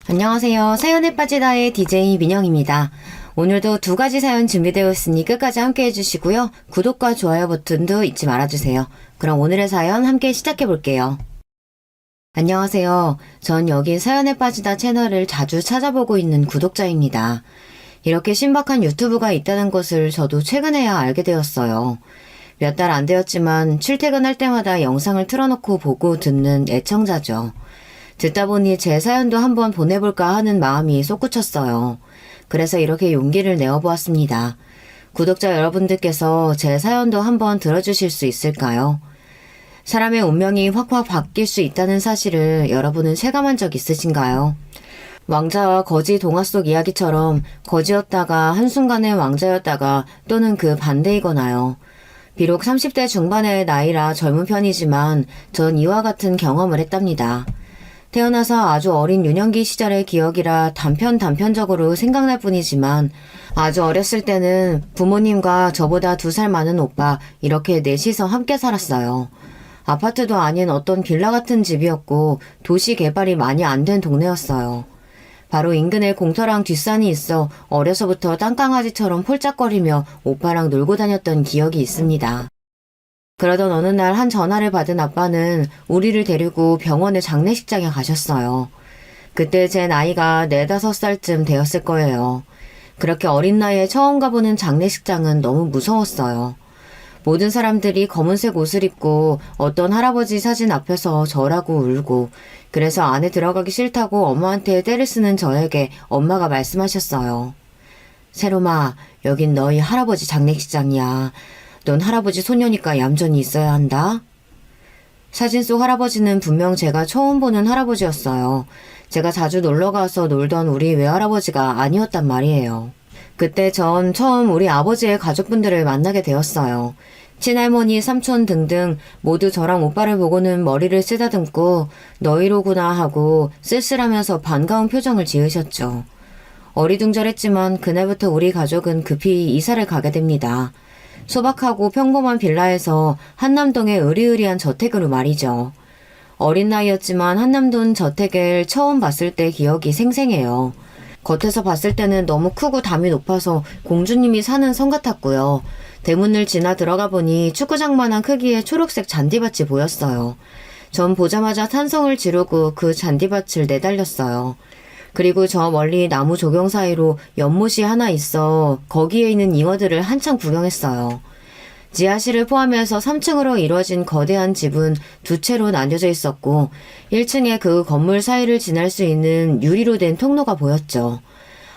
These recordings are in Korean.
안녕하세요. 사연에 빠지다의 DJ 민영입니다. 오늘도 두 가지 사연 준비되어 있으니 끝까지 함께 해주시고요. 구독과 좋아요 버튼도 잊지 말아주세요. 그럼 오늘의 사연 함께 시작해볼게요. 안녕하세요. 전 여기 사연에 빠지다 채널을 자주 찾아보고 있는 구독자입니다. 이렇게 신박한 유튜브가 있다는 것을 저도 최근에야 알게 되었어요. 몇 달 안 되었지만 출퇴근할 때마다 영상을 틀어놓고 보고 듣는 애청자죠. 듣다 보니 제 사연도 한번 보내볼까 하는 마음이 솟구쳤어요. 그래서 이렇게 용기를 내어보았습니다. 구독자 여러분들께서 제 사연도 한번 들어주실 수 있을까요? 사람의 운명이 확확 바뀔 수 있다는 사실을 여러분은 체감한 적 있으신가요? 왕자와 거지 동화 속 이야기처럼 거지였다가 한순간에 왕자였다가 또는 그 반대이거나요. 비록 30대 중반의 나이라 젊은 편이지만 전 이와 같은 경험을 했답니다. 태어나서 아주 어린 유년기 시절의 기억이라 단편적으로 생각날 뿐이지만 아주 어렸을 때는 부모님과 저보다 2살 많은 오빠 이렇게 넷이서 함께 살았어요. 아파트도 아닌 어떤 빌라 같은 집이었고 도시 개발이 많이 안 된 동네였어요. 바로 인근에 공터랑 뒷산이 있어 어려서부터 땅강아지처럼 폴짝거리며 오빠랑 놀고 다녔던 기억이 있습니다. 그러던 어느 날 한 전화를 받은 아빠는 우리를 데리고 병원의 장례식장에 가셨어요. 그때 제 나이가 4, 5살쯤 되었을 거예요. 그렇게 어린 나이에 처음 가보는 장례식장은 너무 무서웠어요. 모든 사람들이 검은색 옷을 입고 어떤 할아버지 사진 앞에서 절하고 울고 그래서 안에 들어가기 싫다고 엄마한테 떼를 쓰는 저에게 엄마가 말씀하셨어요. 세롬아, 여긴 너희 할아버지 장례식장이야. 넌 할아버지 소녀니까 얌전히 있어야 한다. 사진 속 할아버지는 분명 제가 처음 보는 할아버지였어요. 제가 자주 놀러가서 놀던 우리 외할아버지가 아니었단 말이에요. 그때 전 처음 우리 아버지의 가족분들을 만나게 되었어요. 친할머니, 삼촌 등등 모두 저랑 오빠를 보고는 머리를 쓰다듬고 너희로구나 하고 쓸쓸하면서 반가운 표정을 지으셨죠. 어리둥절했지만 그날부터 우리 가족은 급히 이사를 가게 됩니다. 소박하고 평범한 빌라에서 한남동의 으리으리한 저택으로 말이죠. 어린 나이였지만 한남동 저택을 처음 봤을 때 기억이 생생해요. 겉에서 봤을 때는 너무 크고 담이 높아서 공주님이 사는 성 같았고요. 대문을 지나 들어가 보니 축구장만한 크기의 초록색 잔디밭이 보였어요. 전 보자마자 탄성을 지르고 그 잔디밭을 내달렸어요. 그리고 저 멀리 나무 조경 사이로 연못이 하나 있어 거기에 있는 잉어들을 한참 구경했어요. 지하실을 포함해서 3층으로 이루어진 거대한 집은 2채로 나뉘어져 있었고 1층에 그 건물 사이를 지날 수 있는 유리로 된 통로가 보였죠.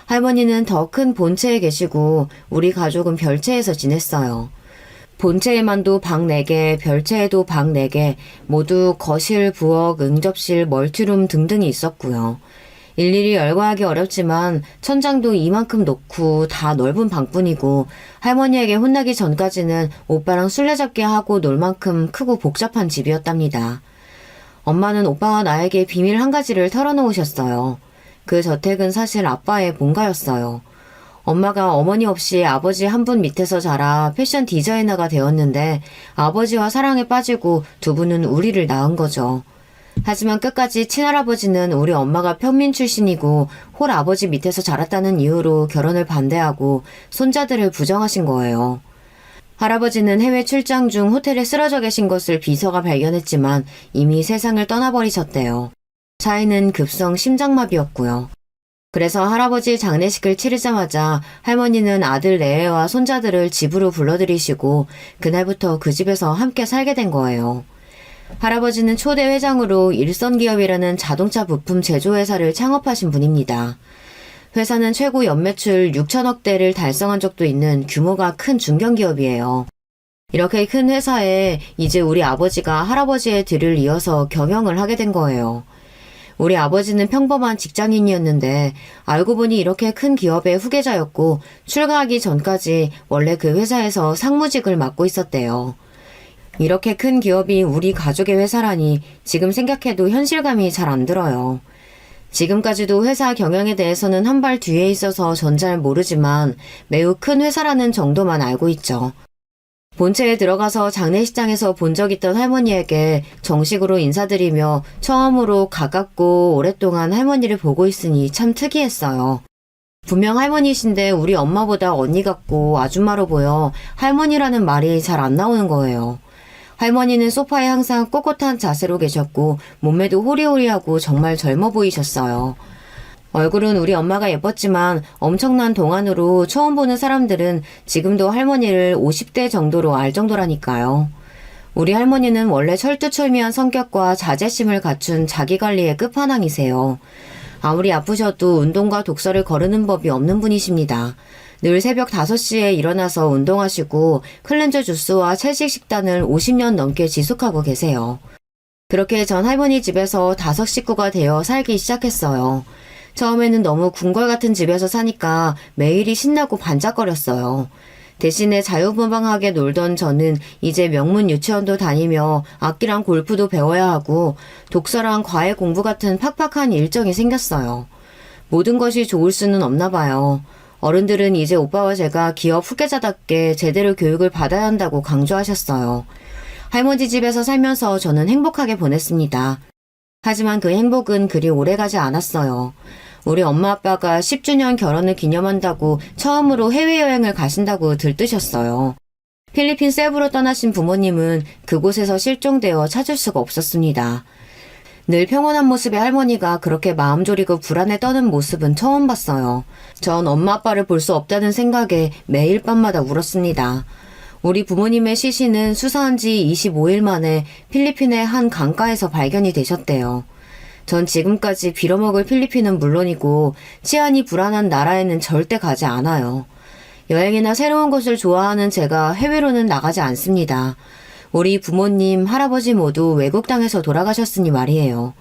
할머니는 더 큰 본체에 계시고 우리 가족은 별채에서 지냈어요. 본체에만도 방 4개, 별채에도 방 4개, 모두 거실, 부엌, 응접실, 멀티룸 등등이 있었고요. 일일이 열거하기 어렵지만 천장도 이만큼 높고 다 넓은 방뿐이고 할머니에게 혼나기 전까지는 오빠랑 술래잡기 하고 놀 만큼 크고 복잡한 집이었답니다. 엄마는 오빠와 나에게 비밀 한 가지를 털어놓으셨어요. 그 저택은 사실 아빠의 본가였어요. 엄마가 어머니 없이 아버지 한 분 밑에서 자라 패션 디자이너가 되었는데 아버지와 사랑에 빠지고 두 분은 우리를 낳은 거죠. 하지만 끝까지 친할아버지는 우리 엄마가 평민 출신이고 홀아버지 밑에서 자랐다는 이유로 결혼을 반대하고 손자들을 부정하신 거예요. 할아버지는 해외 출장 중 호텔에 쓰러져 계신 것을 비서가 발견했지만 이미 세상을 떠나버리셨대요. 차이는 급성 심장마비였고요. 그래서 할아버지 장례식을 치르자마자 할머니는 아들 내외와 손자들을 집으로 불러들이시고 그날부터 그 집에서 함께 살게 된 거예요. 할아버지는 초대 회장으로 일선기업이라는 자동차 부품 제조회사를 창업하신 분입니다. 회사는 최고 연매출 6천억대를 달성한 적도 있는 규모가 큰 중견기업이에요. 이렇게 큰 회사에 이제 우리 아버지가 할아버지의 뒤를 이어서 경영을 하게 된 거예요. 우리 아버지는 평범한 직장인이었는데 알고 보니 이렇게 큰 기업의 후계자였고 출가하기 전까지 원래 그 회사에서 상무직을 맡고 있었대요. 이렇게 큰 기업이 우리 가족의 회사라니 지금 생각해도 현실감이 잘 안 들어요. 지금까지도 회사 경영에 대해서는 한 발 뒤에 있어서 전 잘 모르지만 매우 큰 회사라는 정도만 알고 있죠. 본체에 들어가서 장례식장에서 본 적 있던 할머니에게 정식으로 인사드리며 처음으로 가깝고 오랫동안 할머니를 보고 있으니 참 특이했어요. 분명 할머니신데 우리 엄마보다 언니 같고 아줌마로 보여 할머니라는 말이 잘 안 나오는 거예요. 할머니는 소파에 항상 꼿꼿한 자세로 계셨고 몸매도 호리호리하고 정말 젊어 보이셨어요. 얼굴은 우리 엄마가 예뻤지만 엄청난 동안으로 처음 보는 사람들은 지금도 할머니를 50대 정도로 알 정도라니까요. 우리 할머니는 원래 철두철미한 성격과 자제심을 갖춘 자기관리의 끝판왕이세요. 아무리 아프셔도 운동과 독서를 거르는 법이 없는 분이십니다. 늘 새벽 5시에 일어나서 운동하시고 클렌저 주스와 채식 식단을 50년 넘게 지속하고 계세요. 그렇게 전 할머니 집에서 5식구가 되어 살기 시작했어요. 처음에는 너무 궁궐 같은 집에서 사니까 매일이 신나고 반짝거렸어요. 대신에 자유분방하게 놀던 저는 이제 명문 유치원도 다니며 악기랑 골프도 배워야 하고 독서랑 과외 공부 같은 팍팍한 일정이 생겼어요. 모든 것이 좋을 수는 없나 봐요. 어른들은 이제 오빠와 제가 기업 후계자답게 제대로 교육을 받아야 한다고 강조하셨어요. 할머니 집에서 살면서 저는 행복하게 보냈습니다. 하지만 그 행복은 그리 오래가지 않았어요. 우리 엄마 아빠가 10주년 결혼을 기념한다고 처음으로 해외여행을 가신다고 들뜨셨어요. 필리핀 세부로 떠나신 부모님은 그곳에서 실종되어 찾을 수가 없었습니다. 늘 평온한 모습의 할머니가 그렇게 마음 졸이고 불안에 떠는 모습은 처음 봤어요. 전 엄마 아빠를 볼 수 없다는 생각에 매일 밤마다 울었습니다. 우리 부모님의 시신은 수사한 지 25일 만에 필리핀의 한 강가에서 발견이 되셨대요. 전 지금까지 빌어먹을 필리핀은 물론이고 치안이 불안한 나라에는 절대 가지 않아요. 여행이나 새로운 곳을 좋아하는 제가 해외로는 나가지 않습니다. 우리 부모님, 할아버지 모두 외국 땅에서 돌아가셨으니 말이에요.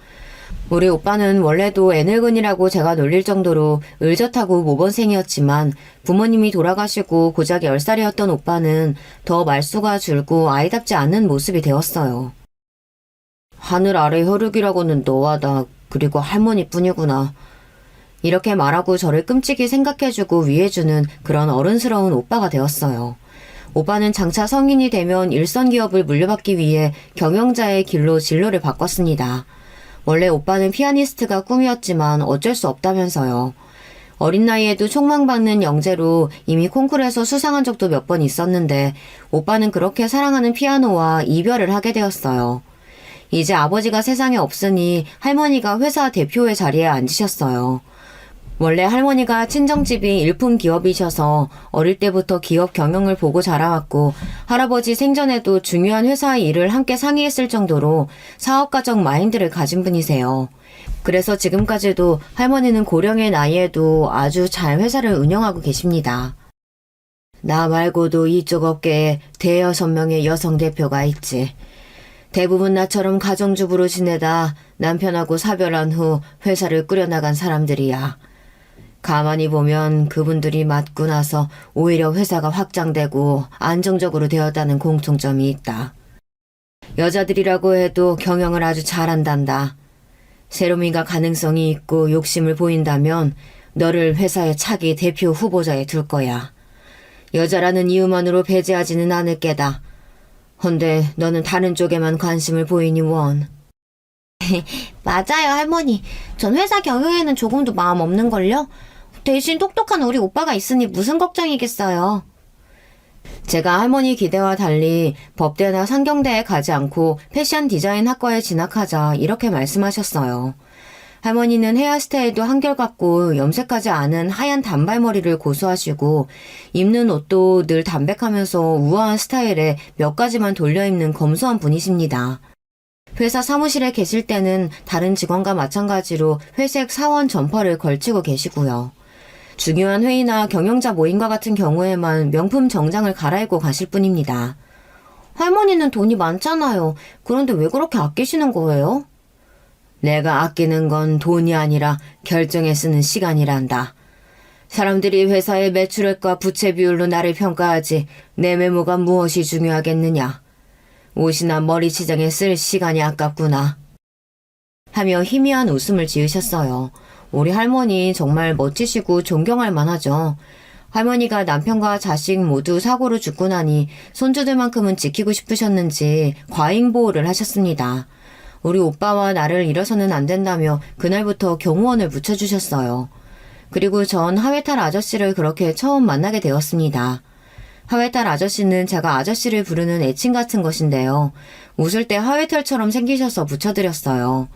우리 오빠는 원래도 애늙은이라고 제가 놀릴 정도로 의젓하고 모범생이었지만 부모님이 돌아가시고 고작 10살이었던 오빠는 더 말수가 줄고 아이답지 않은 모습이 되었어요. 하늘 아래 혈육이라고는 너와 나 그리고 할머니뿐이구나. 이렇게 말하고 저를 끔찍이 생각해주고 위해주는 그런 어른스러운 오빠가 되었어요. 오빠는 장차 성인이 되면 일선 기업을 물려받기 위해 경영자의 길로 진로를 바꿨습니다. 원래 오빠는 피아니스트가 꿈이었지만 어쩔 수 없다면서요. 어린 나이에도 촉망받는 영재로 이미 콩쿠르에서 수상한 적도 몇 번 있었는데 오빠는 그렇게 사랑하는 피아노와 이별을 하게 되었어요. 이제 아버지가 세상에 없으니 할머니가 회사 대표의 자리에 앉으셨어요. 원래 할머니가 친정집이 일품 기업이셔서 어릴 때부터 기업 경영을 보고 자라왔고 할아버지 생전에도 중요한 회사의 일을 함께 상의했을 정도로 사업가적 마인드를 가진 분이세요. 그래서 지금까지도 할머니는 고령의 나이에도 아주 잘 회사를 운영하고 계십니다. 나 말고도 이쪽 업계에 대여섯 명의 여성 대표가 있지. 대부분 나처럼 가정주부로 지내다 남편하고 사별한 후 회사를 꾸려나간 사람들이야. 가만히 보면 그분들이 맡고 나서 오히려 회사가 확장되고 안정적으로 되었다는 공통점이 있다. 여자들이라고 해도 경영을 아주 잘한단다. 새로미가 가능성이 있고 욕심을 보인다면 너를 회사의 차기 대표 후보자에 둘 거야. 여자라는 이유만으로 배제하지는 않을 게다. 헌데 너는 다른 쪽에만 관심을 보이니 원. 맞아요, 할머니. 전 회사 경영에는 조금도 마음 없는걸요? 대신 똑똑한 우리 오빠가 있으니 무슨 걱정이겠어요. 제가 할머니 기대와 달리 법대나 상경대에 가지 않고 패션 디자인 학과에 진학하자 이렇게 말씀하셨어요. 할머니는 헤어스타일도 한결같고 염색하지 않은 하얀 단발머리를 고수하시고 입는 옷도 늘 담백하면서 우아한 스타일에 몇 가지만 돌려입는 검소한 분이십니다. 회사 사무실에 계실 때는 다른 직원과 마찬가지로 회색 사원 점퍼를 걸치고 계시고요. 중요한 회의나 경영자 모임과 같은 경우에만 명품 정장을 갈아입고 가실 뿐입니다. 할머니는 돈이 많잖아요. 그런데 왜 그렇게 아끼시는 거예요? 내가 아끼는 건 돈이 아니라 결정에 쓰는 시간이란다. 사람들이 회사의 매출액과 부채 비율로 나를 평가하지 내 메모가 무엇이 중요하겠느냐. 옷이나 머리 치장에 쓸 시간이 아깝구나. 하며 희미한 웃음을 지으셨어요. 우리 할머니 정말 멋지시고 존경할 만하죠. 할머니가 남편과 자식 모두 사고로 죽고 나니 손주들만큼은 지키고 싶으셨는지 과잉 보호를 하셨습니다. 우리 오빠와 나를 잃어서는 안 된다며 그날부터 경호원을 붙여주셨어요. 그리고 전 하회탈 아저씨를 그렇게 처음 만나게 되었습니다. 하회탈 아저씨는 제가 아저씨를 부르는 애칭 같은 것인데요. 웃을 때 하회탈처럼 생기셔서 붙여드렸어요.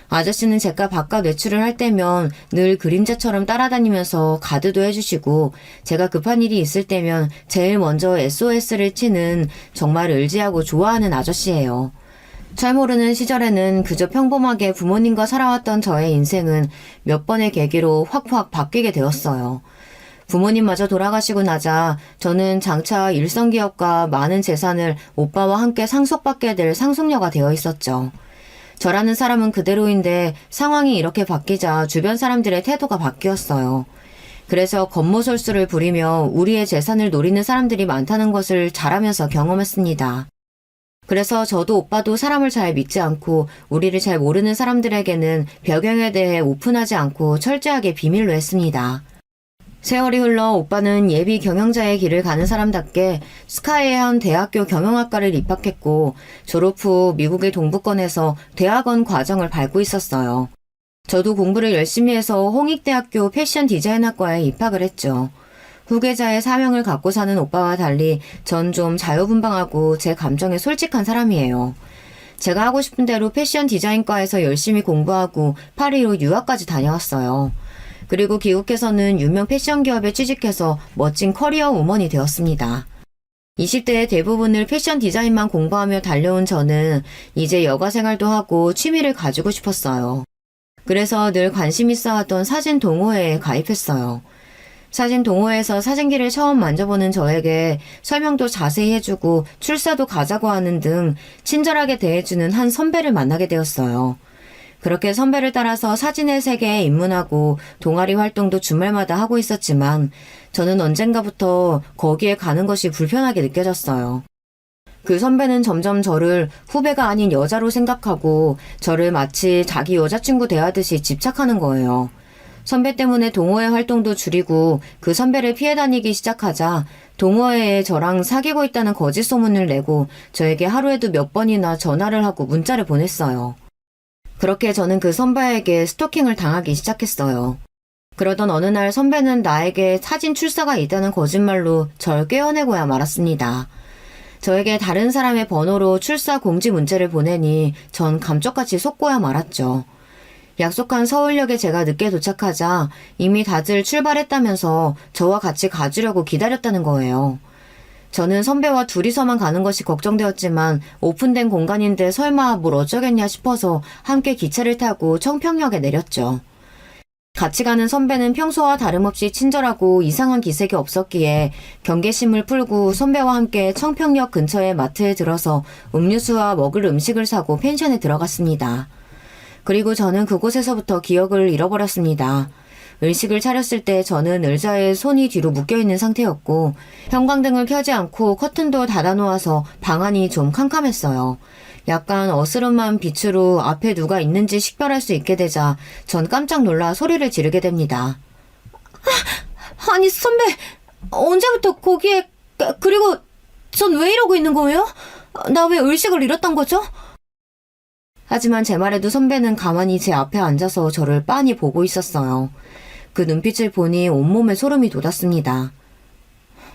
아저씨는 제가 바깥 외출을 할 때면 늘 그림자처럼 따라다니면서 가드도 해주시고 제가 급한 일이 있을 때면 제일 먼저 SOS를 치는 정말 의지하고 좋아하는 아저씨예요. 잘 모르는 시절에는 그저 평범하게 부모님과 살아왔던 저의 인생은 몇 번의 계기로 확확 바뀌게 되었어요. 부모님마저 돌아가시고 나자 저는 장차 일성기업과 많은 재산을 오빠와 함께 상속받게 될 상속녀가 되어 있었죠. 저라는 사람은 그대로인데 상황이 이렇게 바뀌자 주변 사람들의 태도가 바뀌었어요. 그래서 겉모술수를 부리며 우리의 재산을 노리는 사람들이 많다는 것을 잘 알면서 경험했습니다. 그래서 저도 오빠도 사람을 잘 믿지 않고 우리를 잘 모르는 사람들에게는 배경에 대해 오픈하지 않고 철저하게 비밀로 했습니다. 세월이 흘러 오빠는 예비 경영자의 길을 가는 사람답게 스카이의 한 대학교 경영학과를 입학했고 졸업 후 미국의 동부권에서 대학원 과정을 밟고 있었어요. 저도 공부를 열심히 해서 홍익대학교 패션 디자인학과에 입학을 했죠. 후계자의 사명을 갖고 사는 오빠와 달리 전 좀 자유분방하고 제 감정에 솔직한 사람이에요. 제가 하고 싶은 대로 패션 디자인과에서 열심히 공부하고 파리로 유학까지 다녀왔어요. 그리고 귀국해서는 유명 패션 기업에 취직해서 멋진 커리어 우먼이 되었습니다. 20대의 대부분을 패션 디자인만 공부하며 달려온 저는 이제 여가 생활도 하고 취미를 가지고 싶었어요. 그래서 늘 관심 있어 하던 사진 동호회에 가입했어요. 사진 동호회에서 사진기를 처음 만져보는 저에게 설명도 자세히 해주고 출사도 가자고 하는 등 친절하게 대해주는 한 선배를 만나게 되었어요. 그렇게 선배를 따라서 사진의 세계에 입문하고 동아리 활동도 주말마다 하고 있었지만 저는 언젠가부터 거기에 가는 것이 불편하게 느껴졌어요. 그 선배는 점점 저를 후배가 아닌 여자로 생각하고 저를 마치 자기 여자친구 대하듯이 집착하는 거예요. 선배 때문에 동호회 활동도 줄이고 그 선배를 피해 다니기 시작하자 동호회에 저랑 사귀고 있다는 거짓 소문을 내고 저에게 하루에도 몇 번이나 전화를 하고 문자를 보냈어요. 그렇게 저는 그 선배에게 스토킹을 당하기 시작했어요. 그러던 어느 날 선배는 나에게 사진 출사가 있다는 거짓말로 절 꿰어내고야 말았습니다. 저에게 다른 사람의 번호로 출사 공지 문자를 보내니 전 감쪽같이 속고야 말았죠. 약속한 서울역에 제가 늦게 도착하자 이미 다들 출발했다면서 저와 같이 가주려고 기다렸다는 거예요. 저는 선배와 둘이서만 가는 것이 걱정되었지만 오픈된 공간인데 설마 뭘 어쩌겠냐 싶어서 함께 기차를 타고 청평역에 내렸죠. 같이 가는 선배는 평소와 다름없이 친절하고 이상한 기색이 없었기에 경계심을 풀고 선배와 함께 청평역 근처의 마트에 들어서 음료수와 먹을 음식을 사고 펜션에 들어갔습니다. 그리고 저는 그곳에서부터 기억을 잃어버렸습니다. 의식을 차렸을 때 저는 의자에 손이 뒤로 묶여있는 상태였고 형광등을 켜지 않고 커튼도 닫아놓아서 방 안이 좀 캄캄했어요. 약간 어스름한 빛으로 앞에 누가 있는지 식별할 수 있게 되자 전 깜짝 놀라 소리를 지르게 됩니다. 아니 선배, 언제부터 거기에... 그리고 전 왜 이러고 있는 거예요? 나 왜 의식을 잃었던 거죠? 하지만 제 말에도 선배는 가만히 제 앞에 앉아서 저를 빤히 보고 있었어요. 그 눈빛을 보니 온몸에 소름이 돋았습니다.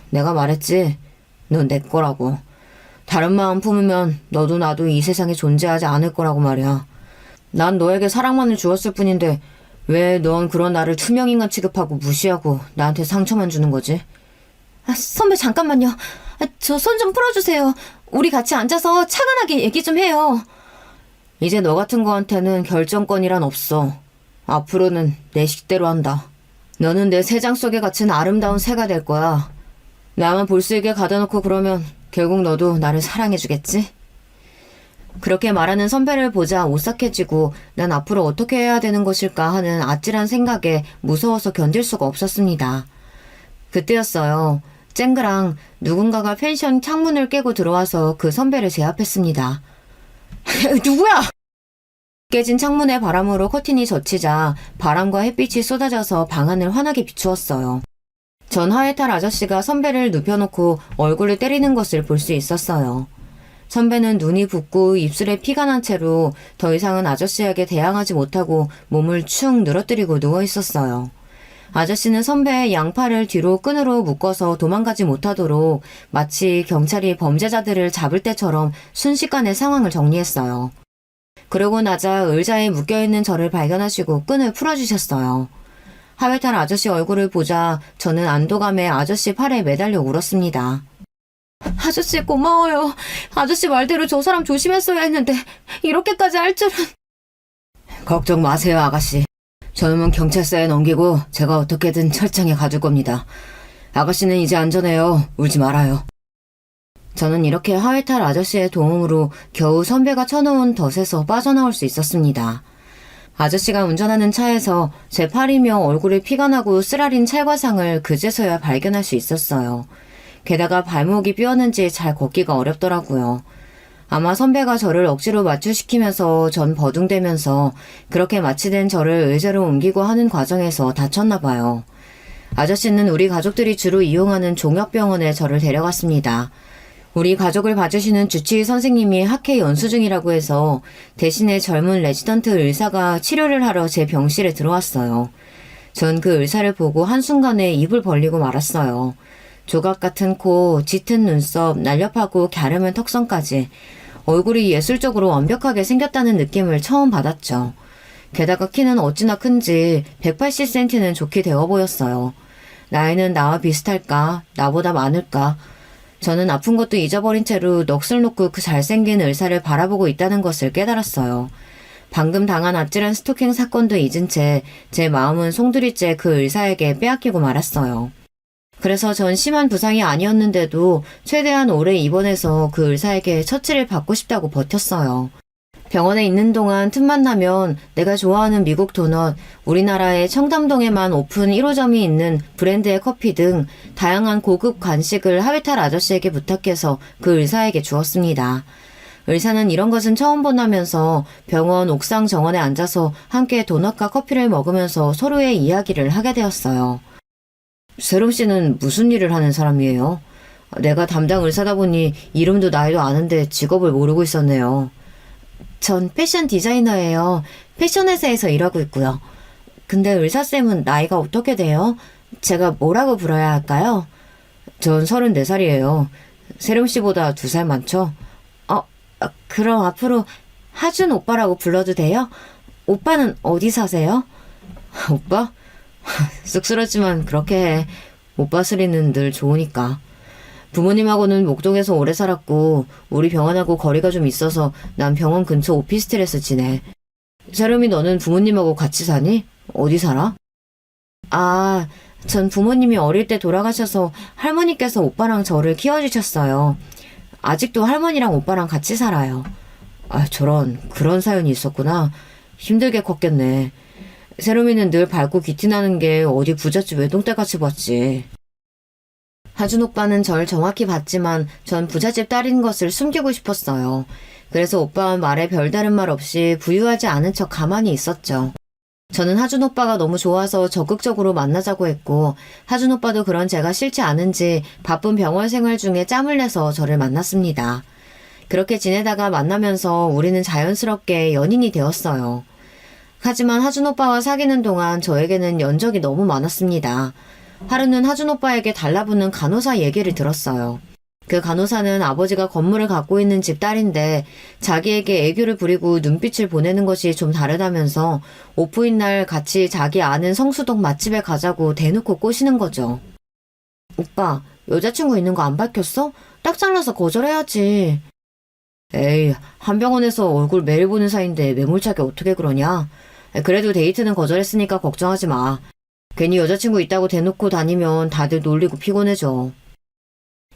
내가 말했지. 넌 내 거라고. 다른 마음 품으면 너도 나도 이 세상에 존재하지 않을 거라고 말이야. 난 너에게 사랑만을 주었을 뿐인데 왜 넌 그런 나를 투명인간 취급하고 무시하고 나한테 상처만 주는 거지? 선배 잠깐만요. 저 손 좀 풀어주세요. 우리 같이 앉아서 차분하게 얘기 좀 해요. 이제 너 같은 거한테는 결정권이란 없어. 앞으로는 내 식대로 한다. 너는 내 새장 속에 갇힌 아름다운 새가 될 거야. 나만 볼 수 있게 가둬놓고 그러면 결국 너도 나를 사랑해주겠지? 그렇게 말하는 선배를 보자 오싹해지고 난 앞으로 어떻게 해야 되는 것일까 하는 아찔한 생각에 무서워서 견딜 수가 없었습니다. 그때였어요. 쨍그랑 누군가가 펜션 창문을 깨고 들어와서 그 선배를 제압했습니다. 누구야? 깨진 창문의 바람으로 커튼이 젖히자 바람과 햇빛이 쏟아져서 방 안을 환하게 비추었어요. 전 하회탈 아저씨가 선배를 눕혀놓고 얼굴을 때리는 것을 볼 수 있었어요. 선배는 눈이 붓고 입술에 피가 난 채로 더 이상은 아저씨에게 대항하지 못하고 몸을 축 늘어뜨리고 누워 있었어요. 아저씨는 선배의 양팔을 뒤로 끈으로 묶어서 도망가지 못하도록 마치 경찰이 범죄자들을 잡을 때처럼 순식간에 상황을 정리했어요. 그러고 나자 의자에 묶여있는 저를 발견하시고 끈을 풀어주셨어요. 하회탈 아저씨 얼굴을 보자 저는 안도감에 아저씨 팔에 매달려 울었습니다. 아저씨 고마워요. 아저씨 말대로 저 사람 조심했어야 했는데 이렇게까지 할 줄은. 걱정 마세요, 아가씨. 저놈은 경찰서에 넘기고 제가 어떻게든 철장에 가둘 겁니다. 아가씨는 이제 안전해요. 울지 말아요. 저는 이렇게 하회탈 아저씨의 도움으로 겨우 선배가 쳐놓은 덫에서 빠져나올 수 있었습니다. 아저씨가 운전하는 차에서 제 팔이며 얼굴에 피가 나고 쓰라린 찰과상을 그제서야 발견할 수 있었어요. 게다가 발목이 삐었는지 잘 걷기가 어렵더라고요. 아마 선배가 저를 억지로 마취시키면서 전 버둥대면서 그렇게 마취된 저를 의자로 옮기고 하는 과정에서 다쳤나 봐요. 아저씨는 우리 가족들이 주로 이용하는 종역병원에 저를 데려갔습니다. 우리 가족을 봐주시는 주치의 선생님이 학회 연수 중이라고 해서 대신에 젊은 레지던트 의사가 치료를 하러 제 병실에 들어왔어요. 전 그 의사를 보고 한순간에 입을 벌리고 말았어요. 조각 같은 코, 짙은 눈썹, 날렵하고 갸름한 턱선까지 얼굴이 예술적으로 완벽하게 생겼다는 느낌을 처음 받았죠. 게다가 키는 어찌나 큰지 180cm는 좋게 되어 보였어요. 나이는 나와 비슷할까? 나보다 많을까? 저는 아픈 것도 잊어버린 채로 넋을 놓고 그 잘생긴 의사를 바라보고 있다는 것을 깨달았어요. 방금 당한 아찔한 스토킹 사건도 잊은 채 제 마음은 송두리째 그 의사에게 빼앗기고 말았어요. 그래서 전 심한 부상이 아니었는데도 최대한 오래 입원해서 그 의사에게 처치를 받고 싶다고 버텼어요. 병원에 있는 동안 틈만 나면 내가 좋아하는 미국 도넛, 우리나라의 청담동에만 오픈 1호점이 있는 브랜드의 커피 등 다양한 고급 간식을 하회탈 아저씨에게 부탁해서 그 의사에게 주었습니다. 의사는 이런 것은 처음 본다면서 병원 옥상 정원에 앉아서 함께 도넛과 커피를 먹으면서 서로의 이야기를 하게 되었어요. 세롬 씨는 무슨 일을 하는 사람이에요? 내가 담당 의사다 보니 이름도 나이도 아는데 직업을 모르고 있었네요. 전 패션 디자이너예요. 패션 회사에서 일하고 있고요. 근데 의사쌤은 나이가 어떻게 돼요? 제가 뭐라고 불러야 할까요? 전 34살이에요. 세롬 씨보다 2살 많죠? 그럼 앞으로 하준 오빠라고 불러도 돼요? 오빠는 어디 사세요? 오빠? 쑥스럽지만 그렇게 해. 오빠 소리는 늘 좋으니까. 부모님하고는 목동에서 오래 살았고 우리 병원하고 거리가 좀 있어서 난 병원 근처 오피스텔에서 지내. 세롬이 너는 부모님하고 같이 사니? 어디 살아? 전 부모님이 어릴 때 돌아가셔서 할머니께서 오빠랑 저를 키워주셨어요. 아직도 할머니랑 오빠랑 같이 살아요. 저런 그런 사연이 있었구나. 힘들게 컸겠네. 세롬이는 늘 밝고 귀티나는 게 어디 부잣집 외동딸같이 봤지. 하준 오빠는 절 정확히 봤지만 전 부잣집 딸인 것을 숨기고 싶었어요. 그래서 오빠와 말에 별다른 말 없이 부유하지 않은 척 가만히 있었죠. 저는 하준 오빠가 너무 좋아서 적극적으로 만나자고 했고 하준 오빠도 그런 제가 싫지 않은지 바쁜 병원 생활 중에 짬을 내서 저를 만났습니다. 그렇게 지내다가 만나면서 우리는 자연스럽게 연인이 되었어요. 하지만 하준 오빠와 사귀는 동안 저에게는 연적이 너무 많았습니다. 하루는 하준 오빠에게 달라붙는 간호사 얘기를 들었어요. 그 간호사는 아버지가 건물을 갖고 있는 집 딸인데 자기에게 애교를 부리고 눈빛을 보내는 것이 좀 다르다면서 오프인 날 같이 자기 아는 성수동 맛집에 가자고 대놓고 꼬시는 거죠. 오빠, 여자친구 있는 거 안 밝혔어? 딱 잘라서 거절해야지. 에이, 한 병원에서 얼굴 매일 보는 사이인데 매몰차게 어떻게 그러냐? 그래도 데이트는 거절했으니까 걱정하지 마. 괜히 여자친구 있다고 대놓고 다니면 다들 놀리고 피곤해져.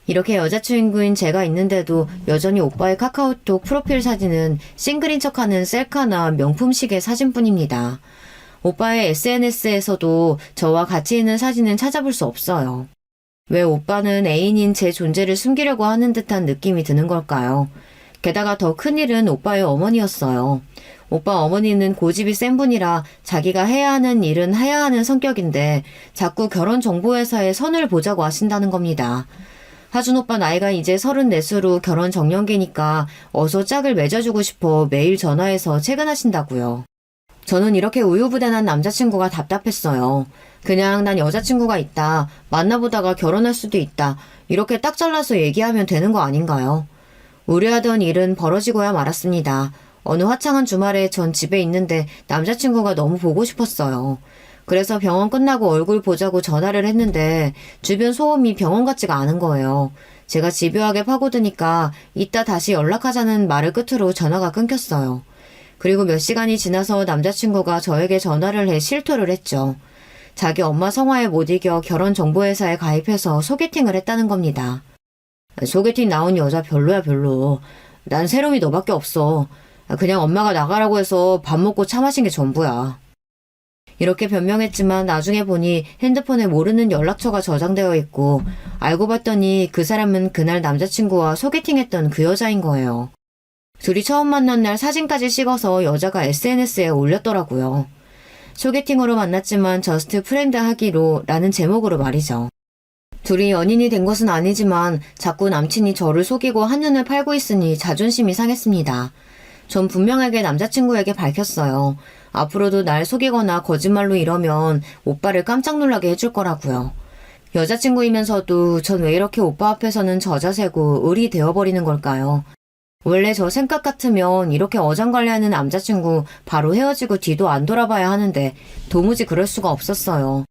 이렇게 여자친구인 제가 있는데도 여전히 오빠의 카카오톡 프로필 사진은 싱글인 척하는 셀카나 명품식의 사진뿐입니다. 오빠의 SNS에서도 저와 같이 있는 사진은 찾아볼 수 없어요. 왜 오빠는 애인인 제 존재를 숨기려고 하는 듯한 느낌이 드는 걸까요? 게다가 더 큰일은 오빠의 어머니였어요. 오빠 어머니는 고집이 센 분이라 자기가 해야 하는 일은 해야 하는 성격인데 자꾸 결혼정보회사에 선을 보자고 하신다는 겁니다. 하준 오빠 나이가 이제 34수로 결혼 정년기니까 어서 짝을 맺어주고 싶어 매일 전화해서 퇴근하신다고요. 저는 이렇게 우유부단한 남자친구가 답답했어요. 그냥 난 여자친구가 있다. 만나보다가 결혼할 수도 있다. 이렇게 딱 잘라서 얘기하면 되는 거 아닌가요? 우려하던 일은 벌어지고야 말았습니다. 어느 화창한 주말에 전 집에 있는데 남자친구가 너무 보고 싶었어요. 그래서 병원 끝나고 얼굴 보자고 전화를 했는데 주변 소음이 병원 같지가 않은 거예요. 제가 집요하게 파고드니까 이따 다시 연락하자는 말을 끝으로 전화가 끊겼어요. 그리고 몇 시간이 지나서 남자친구가 저에게 전화를 해 실토를 했죠. 자기 엄마 성화에 못 이겨 결혼정보회사에 가입해서 소개팅을 했다는 겁니다. 소개팅 나온 여자 별로야 별로. 난 새롬이 너밖에 없어. 그냥 엄마가 나가라고 해서 밥 먹고 차 마신 게 전부야. 이렇게 변명했지만 나중에 보니 핸드폰에 모르는 연락처가 저장되어 있고 알고 봤더니 그 사람은 그날 남자친구와 소개팅했던 그 여자인 거예요. 둘이 처음 만난 날 사진까지 찍어서 여자가 SNS에 올렸더라고요. 소개팅으로 만났지만 저스트 프렌드 하기로 라는 제목으로 말이죠. 둘이 연인이 된 것은 아니지만 자꾸 남친이 저를 속이고 한눈을 팔고 있으니 자존심이 상했습니다. 전 분명하게 남자친구에게 밝혔어요. 앞으로도 날 속이거나 거짓말로 이러면 오빠를 깜짝 놀라게 해줄 거라고요. 여자친구이면서도 전 왜 이렇게 오빠 앞에서는 저자세고 을이 되어버리는 걸까요? 원래 저 생각 같으면 이렇게 어장관리하는 남자친구 바로 헤어지고 뒤도 안 돌아봐야 하는데 도무지 그럴 수가 없었어요.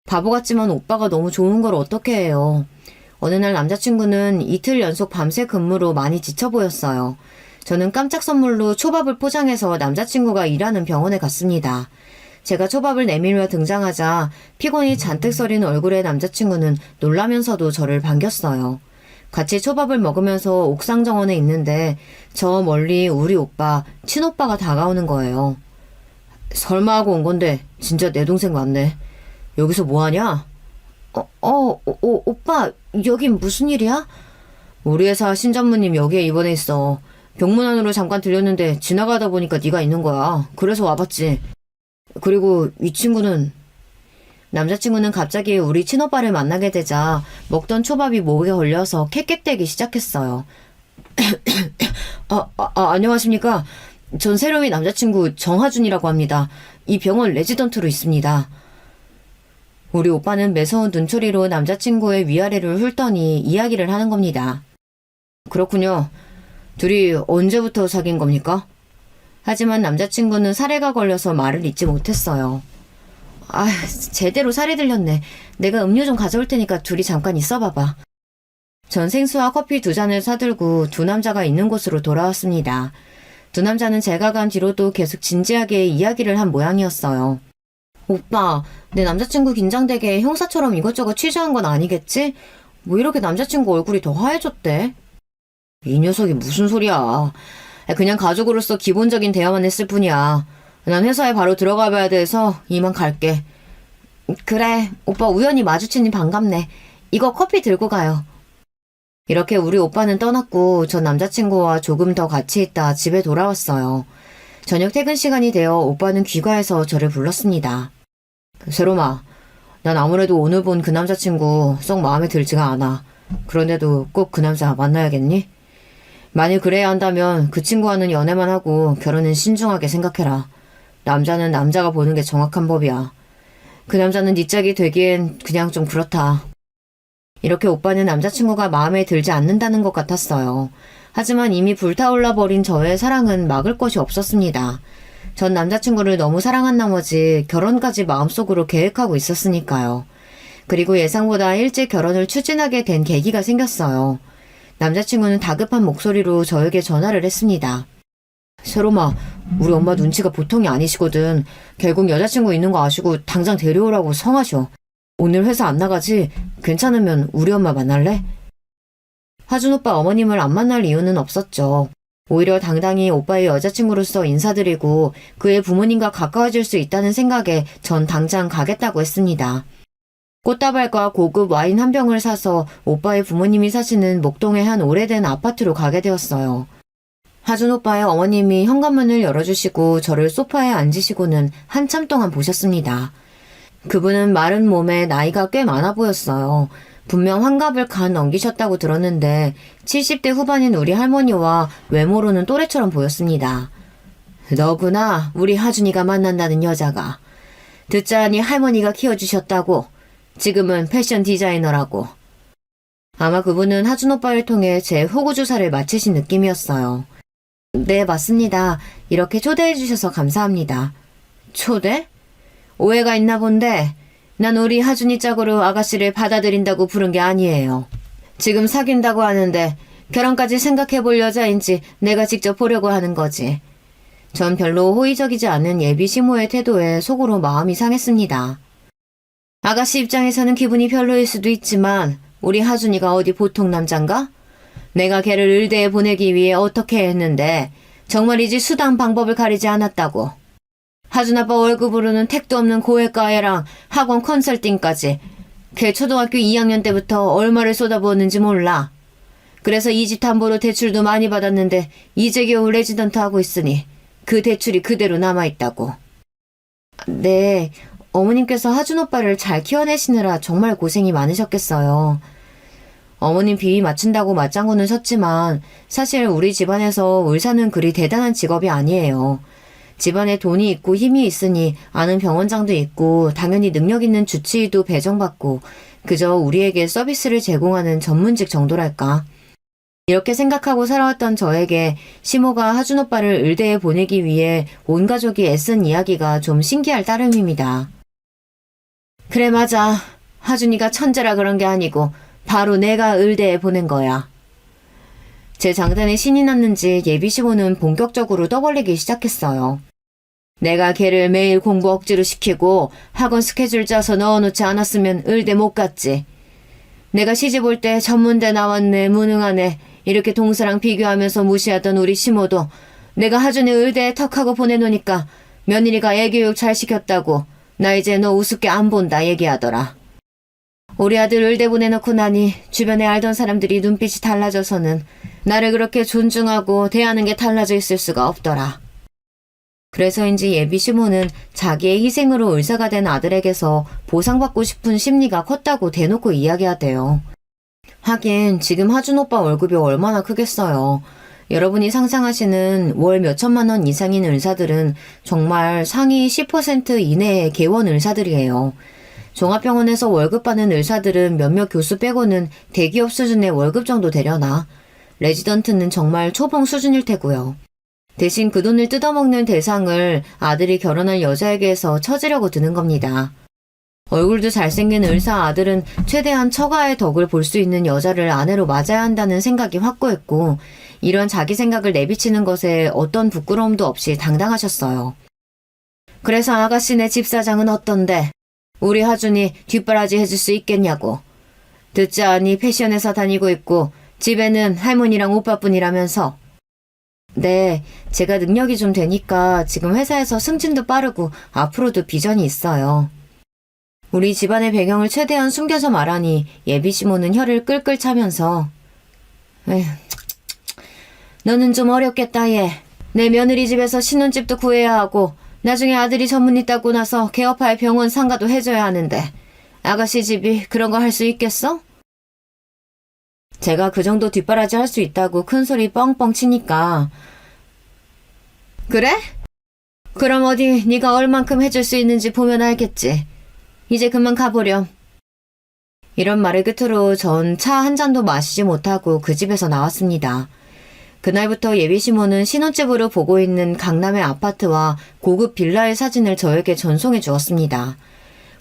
바보 같지만 오빠가 너무 좋은 걸 어떻게 해요. 어느 날 남자친구는 이틀 연속 밤새 근무로 많이 지쳐 보였어요. 저는 깜짝 선물로 초밥을 포장해서 남자친구가 일하는 병원에 갔습니다. 제가 초밥을 내밀며 등장하자 피곤이 잔뜩 서린 얼굴의 남자친구는 놀라면서도 저를 반겼어요. 같이 초밥을 먹으면서 옥상 정원에 있는데 저 멀리 우리 오빠, 친오빠가 다가오는 거예요. 설마 하고 온 건데 진짜 내 동생 맞네. 여기서 뭐하냐? 오빠 여긴 무슨 일이야? 우리 회사 신전무님 여기에 입원해 있어. 병문안으로 잠깐 들렸는데 지나가다 보니까 네가 있는 거야. 그래서 와봤지. 그리고 이 친구는... 남자친구는 갑자기 우리 친오빠를 만나게 되자 먹던 초밥이 목에 걸려서 캑캑대기 시작했어요. 안녕하십니까. 전 새롬이 남자친구 정하준이라고 합니다. 이 병원 레지던트로 있습니다. 우리 오빠는 매서운 눈초리로 남자친구의 위아래를 훑더니 이야기를 하는 겁니다. 그렇군요. 둘이 언제부터 사귄 겁니까? 하지만 남자친구는 사례가 걸려서 말을 잇지 못했어요. 제대로 살이 들렸네. 내가 음료 좀 가져올 테니까 둘이 잠깐 있어봐봐. 전 생수와 커피 2잔을 사들고 두 남자가 있는 곳으로 돌아왔습니다. 두 남자는 제가 간 뒤로도 계속 진지하게 이야기를 한 모양이었어요. 오빠, 내 남자친구 긴장되게 형사처럼 이것저것 취재한 건 아니겠지? 뭐 이렇게 남자친구 얼굴이 더 하얘졌대? 이 녀석이 무슨 소리야. 그냥 가족으로서 기본적인 대화만 했을 뿐이야. 난 회사에 바로 들어가 봐야 돼서 이만 갈게. 그래, 오빠 우연히 마주치니 반갑네. 이거 커피 들고 가요. 이렇게 우리 오빠는 떠났고 전 남자친구와 조금 더 같이 있다 집에 돌아왔어요. 저녁 퇴근 시간이 되어 오빠는 귀가해서 저를 불렀습니다. 새롬아, 난 아무래도 오늘 본 그 남자친구 썩 마음에 들지가 않아. 그런데도 꼭 그 남자 만나야겠니? 만일 그래야 한다면 그 친구와는 연애만 하고 결혼은 신중하게 생각해라. 남자는 남자가 보는 게 정확한 법이야. 그 남자는 네 짝이 되기엔 그냥 좀 그렇다. 이렇게 오빠는 남자친구가 마음에 들지 않는다는 것 같았어요. 하지만 이미 불타올라 버린 저의 사랑은 막을 것이 없었습니다. 전 남자친구를 너무 사랑한 나머지 결혼까지 마음속으로 계획하고 있었으니까요. 그리고 예상보다 일찍 결혼을 추진하게 된 계기가 생겼어요. 남자친구는 다급한 목소리로 저에게 전화를 했습니다. 새롬아, 우리 엄마 눈치가 보통이 아니시거든. 결국 여자친구 있는 거 아시고 당장 데려오라고 성하셔. 오늘 회사 안 나가지? 괜찮으면 우리 엄마 만날래? 하준 오빠 어머님을 안 만날 이유는 없었죠. 오히려 당당히 오빠의 여자친구로서 인사드리고 그의 부모님과 가까워질 수 있다는 생각에 전 당장 가겠다고 했습니다. 꽃다발과 고급 와인 한 병을 사서 오빠의 부모님이 사시는 목동의 한 오래된 아파트로 가게 되었어요. 하준 오빠의 어머님이 현관문을 열어주시고 저를 소파에 앉으시고는 한참 동안 보셨습니다. 그분은 마른 몸에 나이가 꽤 많아 보였어요. 분명 환갑을 간 넘기셨다고 들었는데 70대 후반인 우리 할머니와 외모로는 또래처럼 보였습니다. 너구나, 우리 하준이가 만난다는 여자가. 듣자하니 할머니가 키워주셨다고. 지금은 패션 디자이너라고. 아마 그분은 하준 오빠를 통해 제 호구조사를 마치신 느낌이었어요. 네, 맞습니다. 이렇게 초대해 주셔서 감사합니다. 초대? 오해가 있나 본데 난 우리 하준이 짝으로 아가씨를 받아들인다고 부른 게 아니에요. 지금 사귄다고 하는데 결혼까지 생각해볼 여자인지 내가 직접 보려고 하는 거지. 전 별로 호의적이지 않은 예비 시모의 태도에 속으로 마음이 상했습니다. 아가씨 입장에서는 기분이 별로일 수도 있지만 우리 하준이가 어디 보통 남잔가? 내가 걔를 의대에 보내기 위해 어떻게 했는데 정말이지 수단 방법을 가리지 않았다고. 하준 아빠 월급으로는 택도 없는 고액가 애랑 학원 컨설팅까지. 걔 초등학교 2학년 때부터 얼마를 쏟아부었는지 몰라. 그래서 이 집 담보로 대출도 많이 받았는데 이제 겨우 레지던트 하고 있으니 그 대출이 그대로 남아있다고. 네, 어머님께서 하준 오빠를 잘 키워내시느라 정말 고생이 많으셨겠어요. 어머님 비위 맞춘다고 맞장구는 섰지만 사실 우리 집안에서 의사는 그리 대단한 직업이 아니에요. 집안에 돈이 있고 힘이 있으니 아는 병원장도 있고 당연히 능력 있는 주치의도 배정받고 그저 우리에게 서비스를 제공하는 전문직 정도랄까. 이렇게 생각하고 살아왔던 저에게 시모가 하준 오빠를 의대에 보내기 위해 온 가족이 애쓴 이야기가 좀 신기할 따름입니다. 그래, 맞아. 하준이가 천재라 그런 게 아니고 바로 내가 의대에 보낸 거야. 제 장단에 신이 났는지 예비 시모는 본격적으로 떠벌리기 시작했어요. 내가 걔를 매일 공부 억지로 시키고 학원 스케줄 짜서 넣어놓지 않았으면 의대 못 갔지. 내가 시집 올 때 전문대 나왔네, 무능하네 이렇게 동서랑 비교하면서 무시하던 우리 시모도 내가 하준이 의대에 턱하고 보내놓으니까 며느리가 애교육 잘 시켰다고 나 이제 너 우습게 안 본다 얘기하더라. 우리 아들 의대 보내놓고 나니 주변에 알던 사람들이 눈빛이 달라져서는 나를 그렇게 존중하고 대하는 게 달라져 있을 수가 없더라. 그래서인지 예비 시모는 자기의 희생으로 의사가 된 아들에게서 보상받고 싶은 심리가 컸다고 대놓고 이야기하대요. 하긴 지금 하준 오빠 월급이 얼마나 크겠어요. 여러분이 상상하시는 월 몇천만 원 이상인 의사들은 정말 상위 10% 이내의 개원 의사들이에요. 종합병원에서 월급 받는 의사들은 몇몇 교수 빼고는 대기업 수준의 월급 정도 되려나. 레지던트는 정말 초봉 수준일 테고요. 대신 그 돈을 뜯어먹는 대상을 아들이 결혼할 여자에게서 쳐주려고 드는 겁니다. 얼굴도 잘생긴 의사 아들은 최대한 처가의 덕을 볼 수 있는 여자를 아내로 맞아야 한다는 생각이 확고했고 이런 자기 생각을 내비치는 것에 어떤 부끄러움도 없이 당당하셨어요. 그래서 아가씨네 집사장은 어떤데? 우리 하준이 뒷바라지 해줄 수 있겠냐고. 듣자하니 패션회사 다니고 있고 집에는 할머니랑 오빠뿐이라면서. 네, 제가 능력이 좀 되니까 지금 회사에서 승진도 빠르고 앞으로도 비전이 있어요. 우리 집안의 배경을 최대한 숨겨서 말하니 예비 시모는 혀를 끌끌 차면서 에휴, 너는 좀 어렵겠다 얘. 내 며느리 집에서 신혼집도 구해야 하고 나중에 아들이 전문의 따고 나서 개업할 병원 상가도 해줘야 하는데 아가씨 집이 그런 거 할 수 있겠어? 제가 그 정도 뒷바라지 할 수 있다고 큰 소리 뻥뻥 치니까 그래? 그럼 어디 네가 얼만큼 해줄 수 있는지 보면 알겠지. 이제 그만 가보렴. 이런 말을 끝으로 전 차 한 잔도 마시지 못하고 그 집에서 나왔습니다. 그날부터 예비 시모는 신혼집으로 보고 있는 강남의 아파트와 고급 빌라의 사진을 저에게 전송해 주었습니다.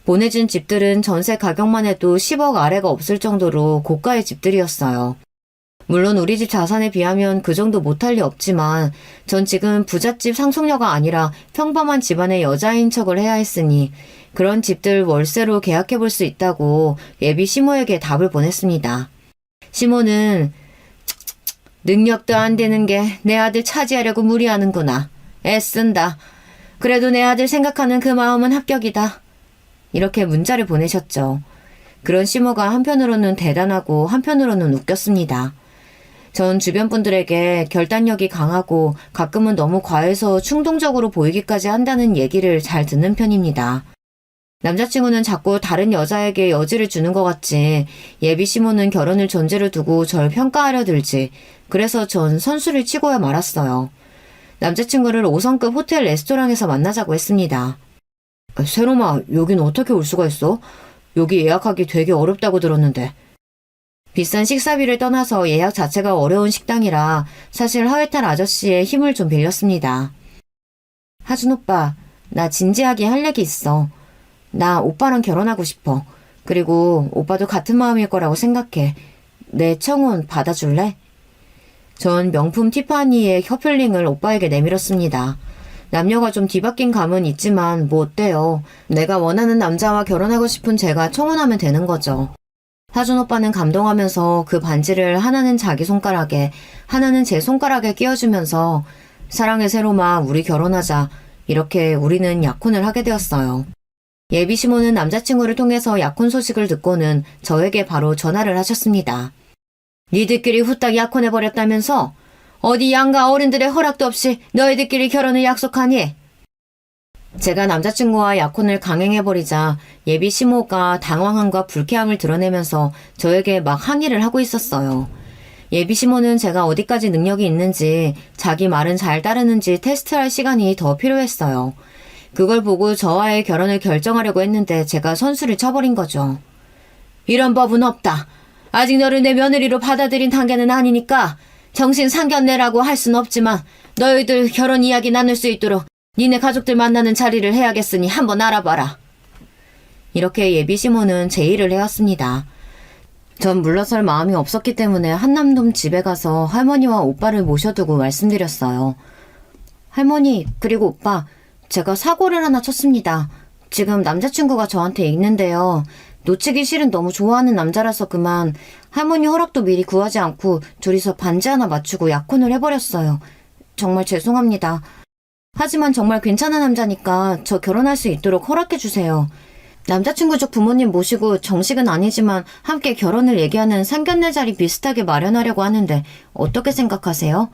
보내준 집들은 전세 가격만 해도 10억 아래가 없을 정도로 고가의 집들이었어요. 물론 우리 집 자산에 비하면 그 정도 못할 리 없지만 전 지금 부잣집 상속녀가 아니라 평범한 집안의 여자인 척을 해야 했으니 그런 집들 월세로 계약해 볼 수 있다고 예비 시모에게 답을 보냈습니다. 시모는 능력도 안 되는 게 내 아들 차지하려고 무리하는구나. 애쓴다. 그래도 내 아들 생각하는 그 마음은 합격이다. 이렇게 문자를 보내셨죠. 그런 시모가 한편으로는 대단하고 한편으로는 웃겼습니다. 전 주변 분들에게 결단력이 강하고 가끔은 너무 과해서 충동적으로 보이기까지 한다는 얘기를 잘 듣는 편입니다. 남자친구는 자꾸 다른 여자에게 여지를 주는 것 같지 예비 시모는 결혼을 전제로 두고 절 평가하려 들지 그래서 전 선수를 치고야 말았어요. 남자친구를 5성급 호텔 레스토랑에서 만나자고 했습니다. 세롬아, 여긴 어떻게 올 수가 있어? 여기 예약하기 되게 어렵다고 들었는데. 비싼 식사비를 떠나서 예약 자체가 어려운 식당이라 사실 하회탈 아저씨의 힘을 좀 빌렸습니다. 하준 오빠, 나 진지하게 할 얘기 있어. 나 오빠랑 결혼하고 싶어. 그리고 오빠도 같은 마음일 거라고 생각해. 내 청혼 받아줄래? 전 명품 티파니의 커플링을 오빠에게 내밀었습니다. 남녀가 좀 뒤바뀐 감은 있지만 뭐 어때요. 내가 원하는 남자와 결혼하고 싶은 제가 청혼하면 되는 거죠. 하준 오빠는 감동하면서 그 반지를 하나는 자기 손가락에 하나는 제 손가락에 끼워주면서 사랑해 세롬아 우리 결혼하자. 이렇게 우리는 약혼을 하게 되었어요. 예비 시모는 남자친구를 통해서 약혼 소식을 듣고는 저에게 바로 전화를 하셨습니다. 니들끼리 후딱 약혼해버렸다면서? 어디 양가 어른들의 허락도 없이 너희들끼리 결혼을 약속하니? 제가 남자친구와 약혼을 강행해버리자 예비 시모가 당황함과 불쾌함을 드러내면서 저에게 막 항의를 하고 있었어요. 예비 시모는 제가 어디까지 능력이 있는지 자기 말은 잘 따르는지 테스트할 시간이 더 필요했어요. 그걸 보고 저와의 결혼을 결정하려고 했는데 제가 선수를 쳐버린 거죠. 이런 법은 없다. 아직 너를 내 며느리로 받아들인 단계는 아니니까 정신 상견례라고 할 순 없지만 너희들 결혼 이야기 나눌 수 있도록 니네 가족들 만나는 자리를 해야겠으니 한번 알아봐라. 이렇게 예비 시모는 제의를 해왔습니다. 전 물러설 마음이 없었기 때문에 한남동 집에 가서 할머니와 오빠를 모셔두고 말씀드렸어요. 할머니, 그리고 오빠, 제가 사고를 하나 쳤습니다. 지금 남자친구가 저한테 있는데요. 놓치기 싫은 너무 좋아하는 남자라서 그만 할머니 허락도 미리 구하지 않고 둘이서 반지 하나 맞추고 약혼을 해버렸어요. 정말 죄송합니다. 하지만 정말 괜찮은 남자니까 저 결혼할 수 있도록 허락해주세요. 남자친구 쪽 부모님 모시고 정식은 아니지만 함께 결혼을 얘기하는 상견례 자리 비슷하게 마련하려고 하는데 어떻게 생각하세요?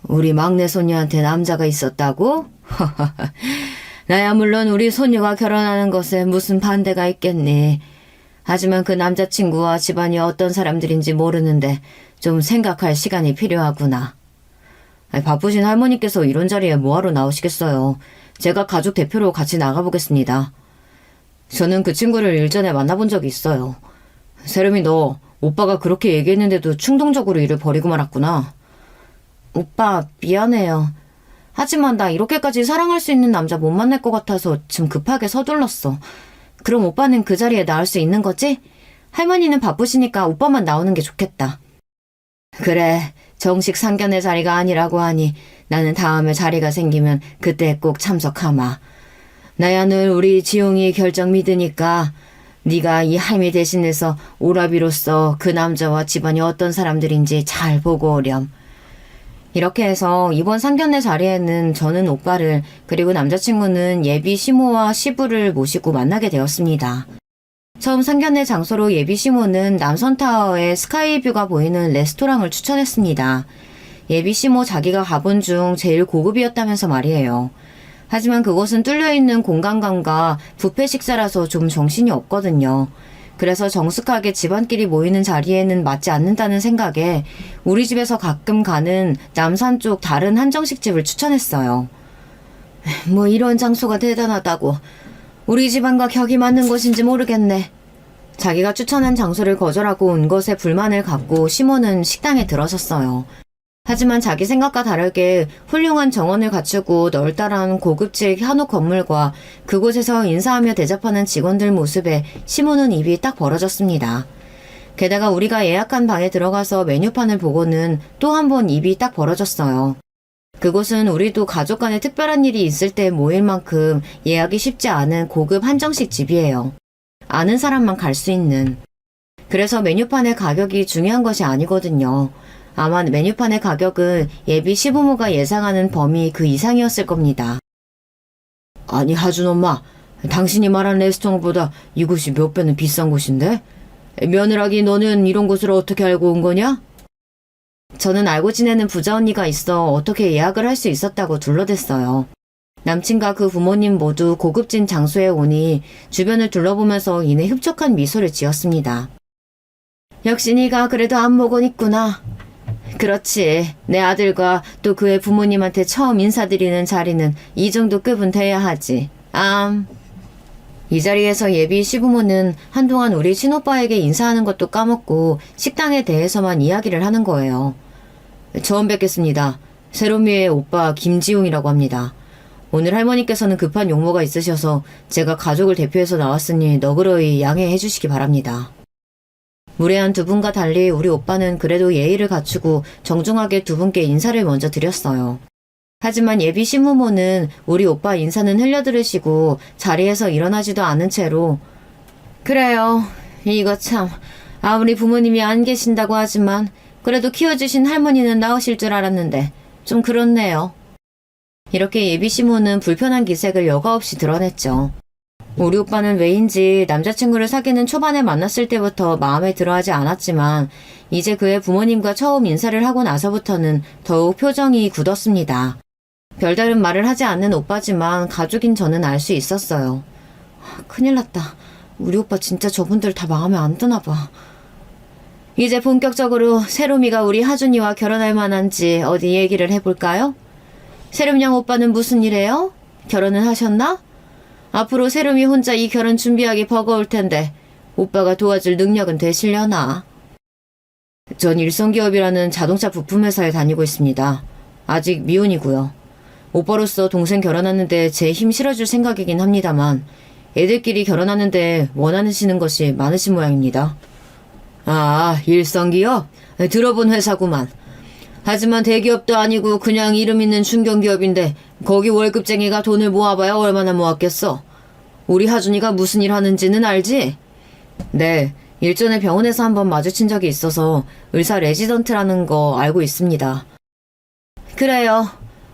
우리 막내 손녀한테 남자가 있었다고? 나야 물론 우리 손녀가 결혼하는 것에 무슨 반대가 있겠니. 하지만 그 남자친구와 집안이 어떤 사람들인지 모르는데 좀 생각할 시간이 필요하구나. 바쁘신 할머니께서 이런 자리에 뭐하러 나오시겠어요. 제가 가족 대표로 같이 나가보겠습니다. 저는 그 친구를 일전에 만나본 적이 있어요. 세롬이 너 오빠가 그렇게 얘기했는데도 충동적으로 일을 버리고 말았구나. 오빠 미안해요. 하지만 나 이렇게까지 사랑할 수 있는 남자 못 만날 것 같아서 좀 급하게 서둘렀어. 그럼 오빠는 그 자리에 나올 수 있는 거지? 할머니는 바쁘시니까 오빠만 나오는 게 좋겠다. 그래, 정식 상견례 자리가 아니라고 하니 나는 다음에 자리가 생기면 그때 꼭 참석하마. 나야 늘 우리 지용이 결정 믿으니까 네가 이 할미 대신해서 오라비로서 그 남자와 집안이 어떤 사람들인지 잘 보고 오렴. 이렇게 해서 이번 상견례 자리에는 저는 오빠를 그리고 남자친구는 예비 시모와 시부를 모시고 만나게 되었습니다. 처음 상견례 장소로 예비 시모는 남선타워의 스카이뷰가 보이는 레스토랑을 추천했습니다. 예비 시모 자기가 가본 중 제일 고급이었다면서 말이에요. 하지만 그곳은 뚫려있는 공간감과 뷔페 식사라서 좀 정신이 없거든요. 그래서 정숙하게 집안끼리 모이는 자리에는 맞지 않는다는 생각에 우리 집에서 가끔 가는 남산 쪽 다른 한정식집을 추천했어요. 뭐 이런 장소가 대단하다고. 우리 집안과 격이 맞는 곳인지 모르겠네. 자기가 추천한 장소를 거절하고 온 것에 불만을 갖고 시모는 식당에 들어섰어요. 하지만 자기 생각과 다르게 훌륭한 정원을 갖추고 널따란 고급질 한옥 건물과 그곳에서 인사하며 대접하는 직원들 모습에 시모는 입이 딱 벌어졌습니다. 게다가 우리가 예약한 방에 들어가서 메뉴판을 보고는 또 한 번 입이 딱 벌어졌어요. 그곳은 우리도 가족 간에 특별한 일이 있을 때 모일 만큼 예약이 쉽지 않은 고급 한정식 집이에요. 아는 사람만 갈 수 있는. 그래서 메뉴판의 가격이 중요한 것이 아니거든요. 아마 메뉴판의 가격은 예비 시부모가 예상하는 범위 그 이상이었을 겁니다. 아니 하준 엄마, 당신이 말한 레스토랑보다 이곳이 몇 배는 비싼 곳인데? 며느라기 너는 이런 곳을 어떻게 알고 온 거냐? 저는 알고 지내는 부자 언니가 있어 어떻게 예약을 할 수 있었다고 둘러댔어요. 남친과 그 부모님 모두 고급진 장소에 오니 주변을 둘러보면서 이내 흡족한 미소를 지었습니다. 역시 네가 그래도 안목은 있구나. 그렇지. 내 아들과 또 그의 부모님한테 처음 인사드리는 자리는 이 정도 급은 돼야 하지. 이 자리에서 예비 시부모는 한동안 우리 친오빠에게 인사하는 것도 까먹고 식당에 대해서만 이야기를 하는 거예요. 처음 뵙겠습니다. 세롬이의 오빠 김지웅이라고 합니다. 오늘 할머니께서는 급한 용모가 있으셔서 제가 가족을 대표해서 나왔으니 너그러이 양해해 주시기 바랍니다. 무례한 두 분과 달리 우리 오빠는 그래도 예의를 갖추고 정중하게 두 분께 인사를 먼저 드렸어요. 하지만 예비 시부모는 우리 오빠 인사는 흘려들으시고 자리에서 일어나지도 않은 채로 그래요. 이거 참 아무리 부모님이 안 계신다고 하지만 그래도 키워주신 할머니는 나으실 줄 알았는데 좀 그렇네요. 이렇게 예비 시모는 불편한 기색을 여과 없이 드러냈죠. 우리 오빠는 왜인지 남자친구를 사귀는 초반에 만났을 때부터 마음에 들어하지 않았지만 이제 그의 부모님과 처음 인사를 하고 나서부터는 더욱 표정이 굳었습니다. 별다른 말을 하지 않는 오빠지만 가족인 저는 알 수 있었어요. 큰일 났다. 우리 오빠 진짜 저분들 다 마음에 안 드나 봐. 이제 본격적으로 세롬이가 우리 하준이와 결혼할 만한지 어디 얘기를 해볼까요? 세롬양 오빠는 무슨 일해요? 결혼은 하셨나? 앞으로 세롬이 혼자 이 결혼 준비하기 버거울 텐데 오빠가 도와줄 능력은 되시려나? 전 일성기업이라는 자동차 부품회사에 다니고 있습니다. 아직 미혼이고요. 오빠로서 동생 결혼하는데 제 힘 실어줄 생각이긴 합니다만 애들끼리 결혼하는데 원하시는 것이 많으신 모양입니다. 아, 일성기업? 들어본 회사구만. 하지만 대기업도 아니고 그냥 이름 있는 중견기업인데 거기 월급쟁이가 돈을 모아봐야 얼마나 모았겠어. 우리 하준이가 무슨 일 하는지는 알지? 네, 일전에 병원에서 한번 마주친 적이 있어서 의사 레지던트라는 거 알고 있습니다. 그래요.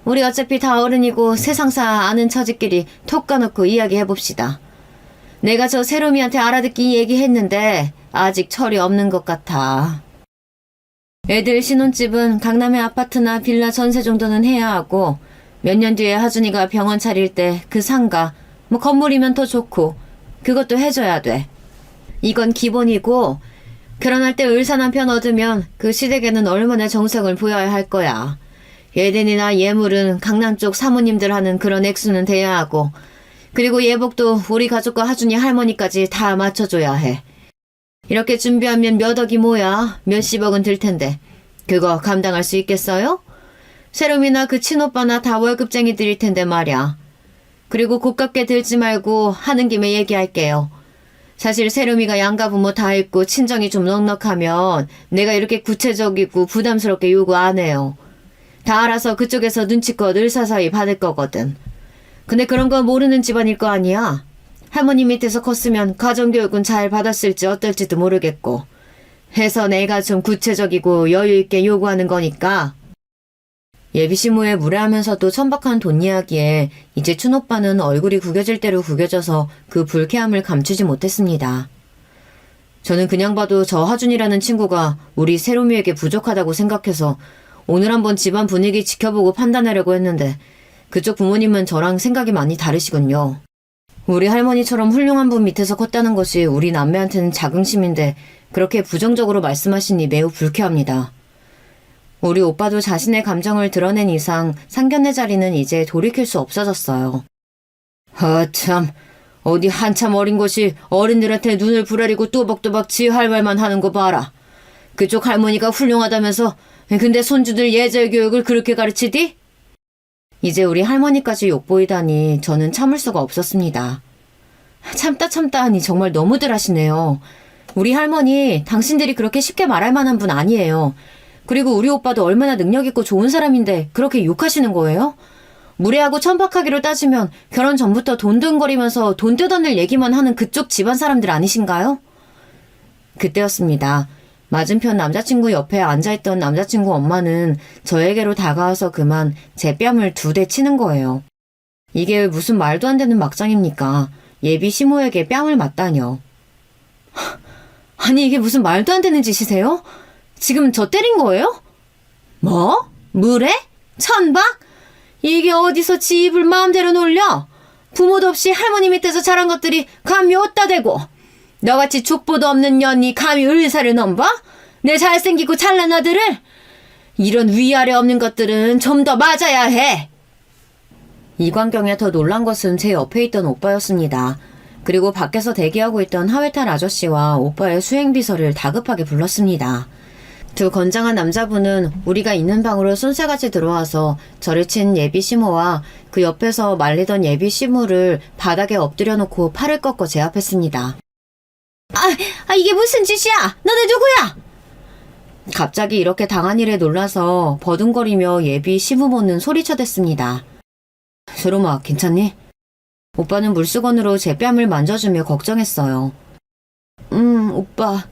우리 어차피 다 어른이고 세상사 아는 처지끼리 톡 까놓고 이야기해봅시다. 내가 저 세롬이한테 알아듣기 얘기했는데 아직 철이 없는 것 같아. 애들 신혼집은 강남의 아파트나 빌라 전세 정도는 해야 하고 몇 년 뒤에 하준이가 병원 차릴 때 그 상가, 뭐 건물이면 더 좋고 그것도 해줘야 돼. 이건 기본이고 결혼할 때 의사 남편 얻으면 그 시댁에는 얼마나 정성을 부여야 할 거야. 예den이나 예물은 강남 쪽 사모님들 하는 그런 액수는 돼야 하고 그리고 예복도 우리 가족과 하준이 할머니까지 다 맞춰줘야 해. 이렇게 준비하면 몇 억이 뭐야? 몇십억은 들 텐데 그거 감당할 수 있겠어요? 세롬이나 그 친오빠나 다 월급쟁이들일 텐데 말이야. 그리고 고깝게 들지 말고 하는 김에 얘기할게요. 사실 세롬이가 양가 부모 다 있고 친정이 좀 넉넉하면 내가 이렇게 구체적이고 부담스럽게 요구 안 해요. 다 알아서 그쪽에서 눈치껏 을사사이 받을 거거든. 근데 그런 거 모르는 집안일 거 아니야. 할머니 밑에서 컸으면 가정교육은 잘 받았을지 어떨지도 모르겠고 해서 내가 좀 구체적이고 여유있게 요구하는 거니까. 예비시모에 무례하면서도 천박한 돈 이야기에 이제 춘오빠는 얼굴이 구겨질 대로 구겨져서 그 불쾌함을 감추지 못했습니다. 저는 그냥 봐도 저 하준이라는 친구가 우리 세롬이에게 부족하다고 생각해서 오늘 한번 집안 분위기 지켜보고 판단하려고 했는데 그쪽 부모님은 저랑 생각이 많이 다르시군요. 우리 할머니처럼 훌륭한 분 밑에서 컸다는 것이 우리 남매한테는 자긍심인데 그렇게 부정적으로 말씀하시니 매우 불쾌합니다. 우리 오빠도 자신의 감정을 드러낸 이상 상견례 자리는 이제 돌이킬 수 없어졌어요. 참, 어디 한참 어린 것이 어른들한테 눈을 부라리고 또박또박 지 할 말만 하는 거 봐라. 그쪽 할머니가 훌륭하다면서 근데 손주들 예절 교육을 그렇게 가르치디? 이제 우리 할머니까지 욕보이다니 저는 참을 수가 없었습니다. 참다 하니 정말 너무들 하시네요. 우리 할머니 당신들이 그렇게 쉽게 말할 만한 분 아니에요. 그리고 우리 오빠도 얼마나 능력있고 좋은 사람인데 그렇게 욕하시는 거예요? 무례하고 천박하기로 따지면 결혼 전부터 돈등거리면서 돈 뜯어낼 얘기만 하는 그쪽 집안 사람들 아니신가요? 그때였습니다. 맞은편 남자친구 옆에 앉아있던 남자친구 엄마는 저에게로 다가와서 그만 제 뺨을 2대 치는 거예요. 이게 무슨 말도 안 되는 막장입니까? 예비 시모에게 뺨을 맞다뇨. 아니 이게 무슨 말도 안 되는 짓이세요? 지금 저 때린 거예요? 뭐? 물에? 천박? 이게 어디서 지 입을 마음대로 놀려? 부모도 없이 할머니 밑에서 자란 것들이 감히 어디다 대고 너같이 족보도 없는 년이 감히 을사를 넘봐? 내 잘생기고 잘난 아들을? 이런 위아래 없는 것들은 좀 더 맞아야 해. 이 광경에 더 놀란 것은 제 옆에 있던 오빠였습니다. 그리고 밖에서 대기하고 있던 하회탈 아저씨와 오빠의 수행비서를 다급하게 불렀습니다. 두 건장한 남자분은 우리가 있는 방으로 쏜새같이 들어와서 저를 친 예비 시모와 그 옆에서 말리던 예비 시모를 바닥에 엎드려 놓고 팔을 꺾어 제압했습니다. 이게 무슨 짓이야? 너네 누구야? 갑자기 이렇게 당한 일에 놀라서 버둥거리며 예비 시부모는 소리쳐댔습니다. 세롬아, 괜찮니? 오빠는 물수건으로 제 뺨을 만져주며 걱정했어요. 오빠,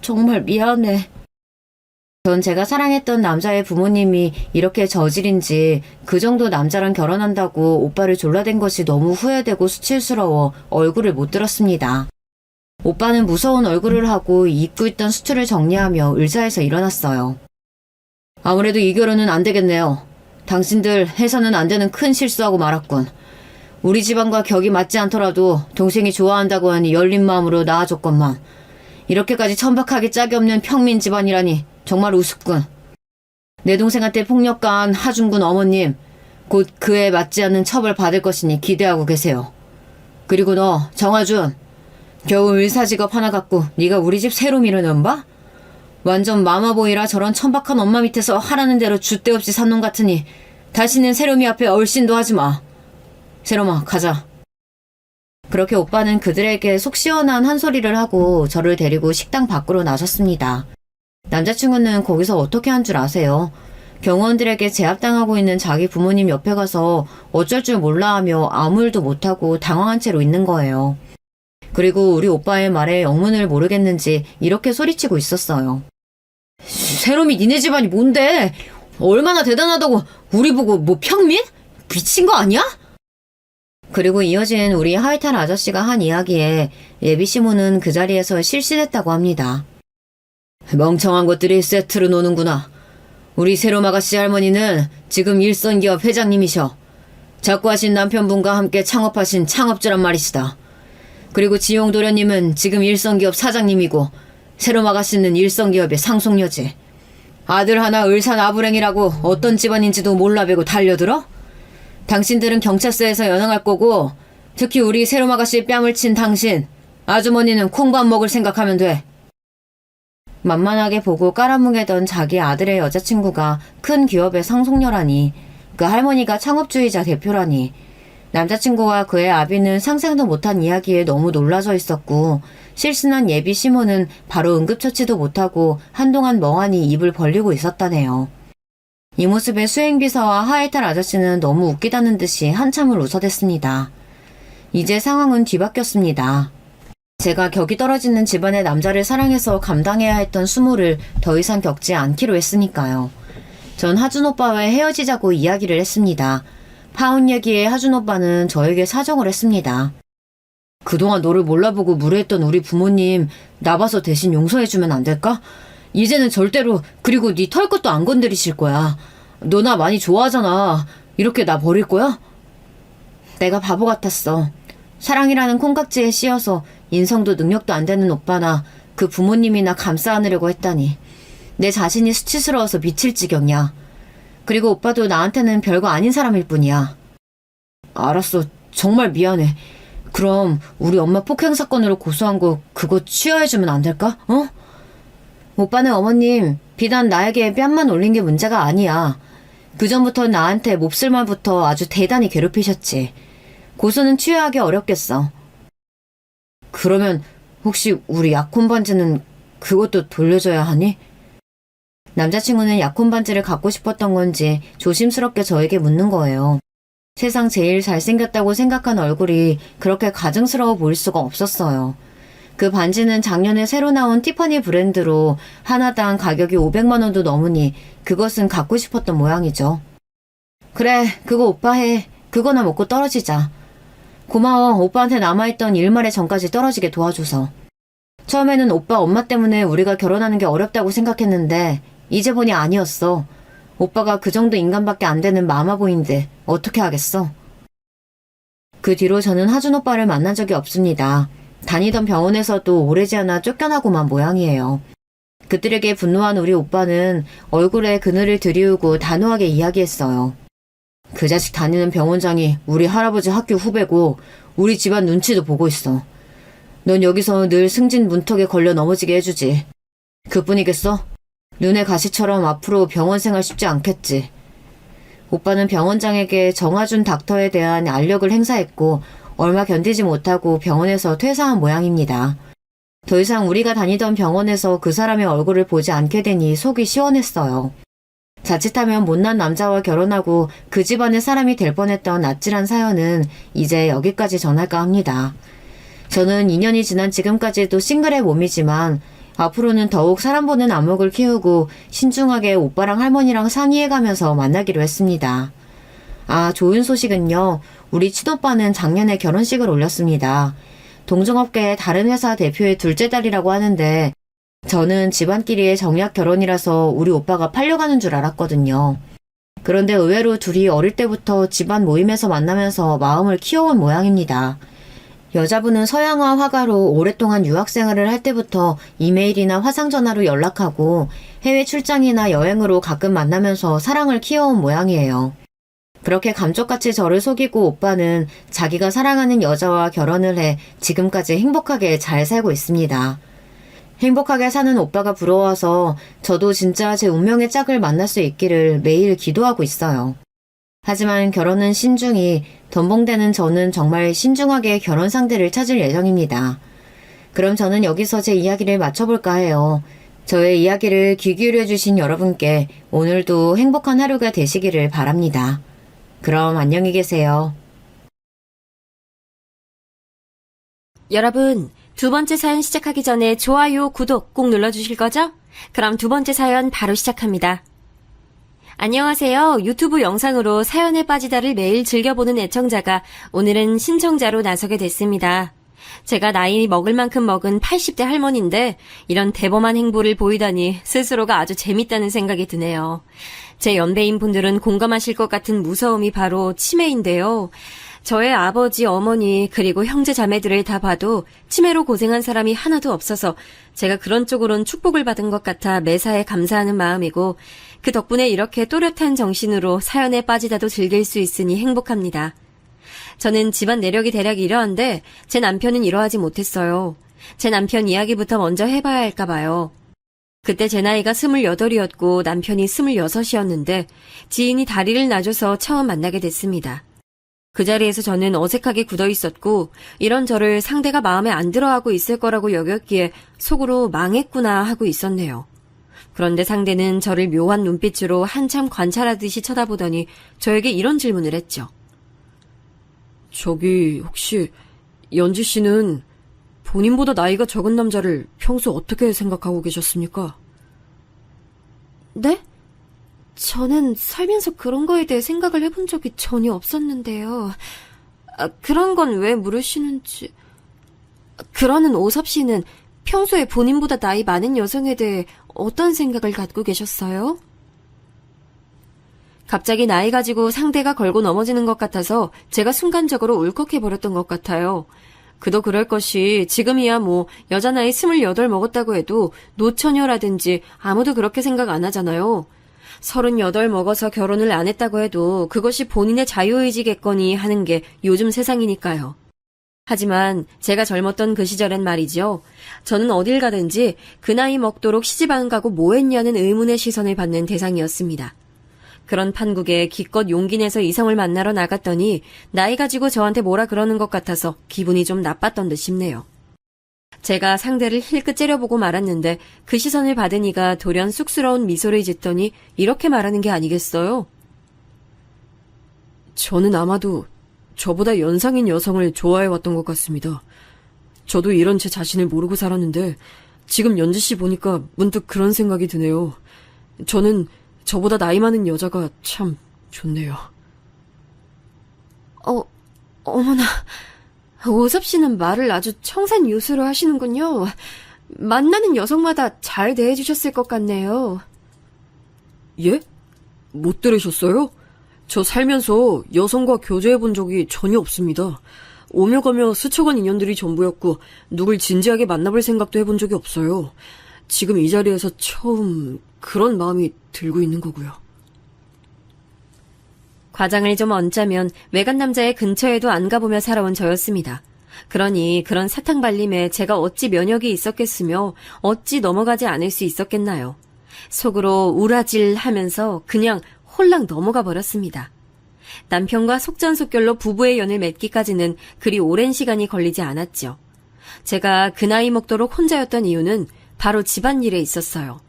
정말 미안해. 전 제가 사랑했던 남자의 부모님이 이렇게 저질인지 그 정도 남자랑 결혼한다고 오빠를 졸라댄 것이 너무 후회되고 수치스러워 얼굴을 못 들었습니다. 오빠는 무서운 얼굴을 하고 입고 있던 수트를 정리하며 의자에서 일어났어요. 아무래도 이 결혼은 안 되겠네요. 당신들 해서는 안 되는 큰 실수하고 말았군. 우리 집안과 격이 맞지 않더라도 동생이 좋아한다고 하니 열린 마음으로 나아줬건만 이렇게까지 천박하게 짝이 없는 평민 집안이라니 정말 우습군. 내 동생한테 폭력가한 하준군 어머님, 곧 그에 맞지 않는 처벌 받을 것이니 기대하고 계세요. 그리고 너, 정화준, 겨우 의사직업 하나 갖고 네가 우리 집 세롬이를 넘봐? 완전 마마보이라 저런 천박한 엄마 밑에서 하라는 대로 줏대 없이 산 놈 같으니 다시는 세롬이 앞에 얼씬도 하지 마. 세롬아, 가자. 그렇게 오빠는 그들에게 속 시원한 한 소리를 하고 저를 데리고 식당 밖으로 나섰습니다. 남자친구는 거기서 어떻게 한 줄 아세요? 경호원들에게 제압당하고 있는 자기 부모님 옆에 가서 어쩔 줄 몰라 하며 아무 일도 못하고 당황한 채로 있는 거예요. 그리고 우리 오빠의 말에 영문을 모르겠는지 이렇게 소리치고 있었어요. 세롬이 니네 집안이 뭔데? 얼마나 대단하다고 우리 보고 뭐 평민? 미친 거 아니야? 그리고 이어진 우리 하이탈 아저씨가 한 이야기에 예비 시모는 그 자리에서 실신했다고 합니다. 멍청한 것들이 세트로 노는구나. 우리 세롬 아가씨 할머니는 지금 일선기업 회장님이셔. 작고하신 남편분과 함께 창업하신 창업주란 말이시다. 그리고 지용 도련님은 지금 일선기업 사장님이고 세롬 아가씨는 일선기업의 상속녀지. 아들 하나 을산 아부랭이라고 어떤 집안인지도 몰라배고 달려들어? 당신들은 경찰서에서 연행할 거고 특히 우리 세롬 아가씨 뺨을 친 당신 아주머니는 콩밥 먹을 생각하면 돼. 만만하게 보고 깔아뭉개던 자기 아들의 여자친구가 큰 기업의 상속녀라니 그 할머니가 창업주의자 대표라니 남자친구와 그의 아비는 상상도 못한 이야기에 너무 놀라져 있었고 실신한 예비 시모는 바로 응급처치도 못하고 한동안 멍하니 입을 벌리고 있었다네요. 이 모습에 수행비서와 하이탈 아저씨는 너무 웃기다는 듯이 한참을 웃어댔습니다. 이제 상황은 뒤바뀌었습니다. 제가 격이 떨어지는 집안의 남자를 사랑해서 감당해야 했던 수모를 더 이상 겪지 않기로 했으니까요. 전 하준 오빠와 헤어지자고 이야기를 했습니다. 파혼 얘기에 하준 오빠는 저에게 사정을 했습니다. 그동안 너를 몰라보고 무례했던 우리 부모님 나 봐서 대신 용서해주면 안 될까? 이제는 절대로 그리고 네 털끝도 안 건드리실 거야. 너 나 많이 좋아하잖아. 이렇게 나 버릴 거야? 내가 바보 같았어. 사랑이라는 콩깍지에 씌어서 인성도 능력도 안 되는 오빠나 그 부모님이나 감싸 안으려고 했다니. 내 자신이 수치스러워서 미칠 지경이야. 그리고 오빠도 나한테는 별거 아닌 사람일 뿐이야. 알았어. 정말 미안해. 그럼 우리 엄마 폭행 사건으로 고소한 거 그거 취하해주면 안 될까? 어? 오빠는 어머님 비단 나에게 뺨만 올린 게 문제가 아니야. 그전부터 나한테 몹쓸 말부터 아주 대단히 괴롭히셨지. 고소는 취하하기 어렵겠어. 그러면 혹시 우리 약혼 반지는 그것도 돌려줘야 하니? 남자친구는 약혼 반지를 갖고 싶었던 건지 조심스럽게 저에게 묻는 거예요. 세상 제일 잘생겼다고 생각한 얼굴이 그렇게 가증스러워 보일 수가 없었어요. 그 반지는 작년에 새로 나온 티파니 브랜드로 하나당 가격이 500만 원도 넘으니 그것은 갖고 싶었던 모양이죠. 그래, 그거 오빠 해. 그거나 먹고 떨어지자. 고마워. 오빠한테 남아있던 일말의 정까지 떨어지게 도와줘서. 처음에는 오빠 엄마 때문에 우리가 결혼하는 게 어렵다고 생각했는데 이제 보니 아니었어. 오빠가 그 정도 인간밖에 안 되는 마마보이인데 어떻게 하겠어? 그 뒤로 저는 하준 오빠를 만난 적이 없습니다. 다니던 병원에서도 오래지 않아 쫓겨나고만 모양이에요. 그들에게 분노한 우리 오빠는 얼굴에 그늘을 들이우고 단호하게 이야기했어요. 그 자식 다니는 병원장이 우리 할아버지 학교 후배고 우리 집안 눈치도 보고 있어. 넌 여기서 늘 승진 문턱에 걸려 넘어지게 해주지. 그뿐이겠어? 눈의 가시처럼 앞으로 병원 생활 쉽지 않겠지. 오빠는 병원장에게 정하준 닥터에 대한 알력을 행사했고 얼마 견디지 못하고 병원에서 퇴사한 모양입니다. 더 이상 우리가 다니던 병원에서 그 사람의 얼굴을 보지 않게 되니 속이 시원했어요. 자칫하면 못난 남자와 결혼하고 그 집안의 사람이 될 뻔했던 아찔한 사연은 이제 여기까지 전할까 합니다. 저는 2년이 지난 지금까지도 싱글의 몸이지만 앞으로는 더욱 사람 보는 안목을 키우고 신중하게 오빠랑 할머니랑 상의해가면서 만나기로 했습니다. 아, 좋은 소식은요. 우리 친오빠는 작년에 결혼식을 올렸습니다. 동종업계의 다른 회사 대표의 둘째 딸이라고 하는데 저는 집안끼리의 정약 결혼이라서 우리 오빠가 팔려가는 줄 알았거든요. 그런데 의외로 둘이 어릴 때부터 집안 모임에서 만나면서 마음을 키워온 모양입니다. 여자분은 서양화 화가로 오랫동안 유학생활을 할 때부터 이메일이나 화상전화로 연락하고 해외 출장이나 여행으로 가끔 만나면서 사랑을 키워온 모양이에요. 그렇게 감쪽같이 저를 속이고 오빠는 자기가 사랑하는 여자와 결혼을 해 지금까지 행복하게 잘 살고 있습니다. 행복하게 사는 오빠가 부러워서 저도 진짜 제 운명의 짝을 만날 수 있기를 매일 기도하고 있어요. 하지만 결혼은 신중히, 덤벙대는 저는 정말 신중하게 결혼 상대를 찾을 예정입니다. 그럼 저는 여기서 제 이야기를 마쳐볼까 해요. 저의 이야기를 귀 기울여주신 여러분께 오늘도 행복한 하루가 되시기를 바랍니다. 그럼 안녕히 계세요. 여러분, 두 번째 사연 시작하기 전에 좋아요, 구독 꼭 눌러주실 거죠? 그럼 두 번째 사연 바로 시작합니다. 안녕하세요. 유튜브 영상으로 사연에 빠지다를 매일 즐겨보는 애청자가 오늘은 신청자로 나서게 됐습니다. 제가 나이 먹을 만큼 먹은 80대 할머니인데 이런 대범한 행보를 보이다니 스스로가 아주 재밌다는 생각이 드네요. 제 연배인 분들은 공감하실 것 같은 무서움이 바로 치매인데요. 저의 아버지, 어머니, 그리고 형제 자매들을 다 봐도 치매로 고생한 사람이 하나도 없어서 제가 그런 쪽으론 축복을 받은 것 같아 매사에 감사하는 마음이고 그 덕분에 이렇게 또렷한 정신으로 사연에 빠지다도 즐길 수 있으니 행복합니다. 저는 집안 내력이 대략 이러한데 제 남편은 이러하지 못했어요. 제 남편 이야기부터 먼저 해봐야 할까 봐요. 그때 제 나이가 28이었고 남편이 26이었는데 지인이 다리를 놔줘서 처음 만나게 됐습니다. 그 자리에서 저는 어색하게 굳어 있었고 이런 저를 상대가 마음에 안 들어하고 있을 거라고 여겼기에 속으로 망했구나 하고 있었네요. 그런데 상대는 저를 묘한 눈빛으로 한참 관찰하듯이 쳐다보더니 저에게 이런 질문을 했죠. 저기 혹시 연지 씨는 본인보다 나이가 적은 남자를 평소 어떻게 생각하고 계셨습니까? 네? 저는 살면서 그런 거에 대해 생각을 해본 적이 전혀 없었는데요. 그런 건 왜 물으시는지... 그러는 오섭 씨는 평소에 본인보다 나이 많은 여성에 대해 어떤 생각을 갖고 계셨어요? 갑자기 나이 가지고 상대가 걸고 넘어지는 것 같아서 제가 순간적으로 울컥해버렸던 것 같아요. 그도 그럴 것이 지금이야 뭐 여자 나이 28 먹었다고 해도 노처녀라든지 아무도 그렇게 생각 안 하잖아요. 38 먹어서 결혼을 안 했다고 해도 그것이 본인의 자유의지겠거니 하는 게 요즘 세상이니까요. 하지만 제가 젊었던 그 시절엔 말이죠. 저는 어딜 가든지 그 나이 먹도록 시집 안 가고 뭐 했냐는 의문의 시선을 받는 대상이었습니다. 그런 판국에 기껏 용기 내서 이성을 만나러 나갔더니 나이 가지고 저한테 뭐라 그러는 것 같아서 기분이 좀 나빴던 듯 싶네요. 제가 상대를 힐끗 째려보고 말았는데 그 시선을 받은 이가 돌연 쑥스러운 미소를 짓더니 이렇게 말하는 게 아니겠어요? 저는 아마도 저보다 연상인 여성을 좋아해왔던 것 같습니다. 저도 이런 제 자신을 모르고 살았는데 지금 연지 씨 보니까 문득 그런 생각이 드네요. 저는 저보다 나이 많은 여자가 참 좋네요. 어머나... 오섭 씨는 말을 아주 청산유수로 하시는군요. 만나는 여성마다 잘 대해주셨을 것 같네요. 예? 못 들으셨어요? 저 살면서 여성과 교제해 본 적이 전혀 없습니다. 오며 가며 스쳐간 인연들이 전부였고 누굴 진지하게 만나볼 생각도 해본 적이 없어요. 지금 이 자리에서 처음 그런 마음이 들고 있는 거고요. 과장을 좀 얹자면 외간 남자의 근처에도 안 가보며 살아온 저였습니다. 그러니 그런 사탕 발림에 제가 어찌 면역이 있었겠으며 어찌 넘어가지 않을 수 있었겠나요. 속으로 우라질하면서 그냥 홀랑 넘어가 버렸습니다. 남편과 속전속결로 부부의 연을 맺기까지는 그리 오랜 시간이 걸리지 않았죠. 제가 그 나이 먹도록 혼자였던 이유는 바로 집안일에 있었어요.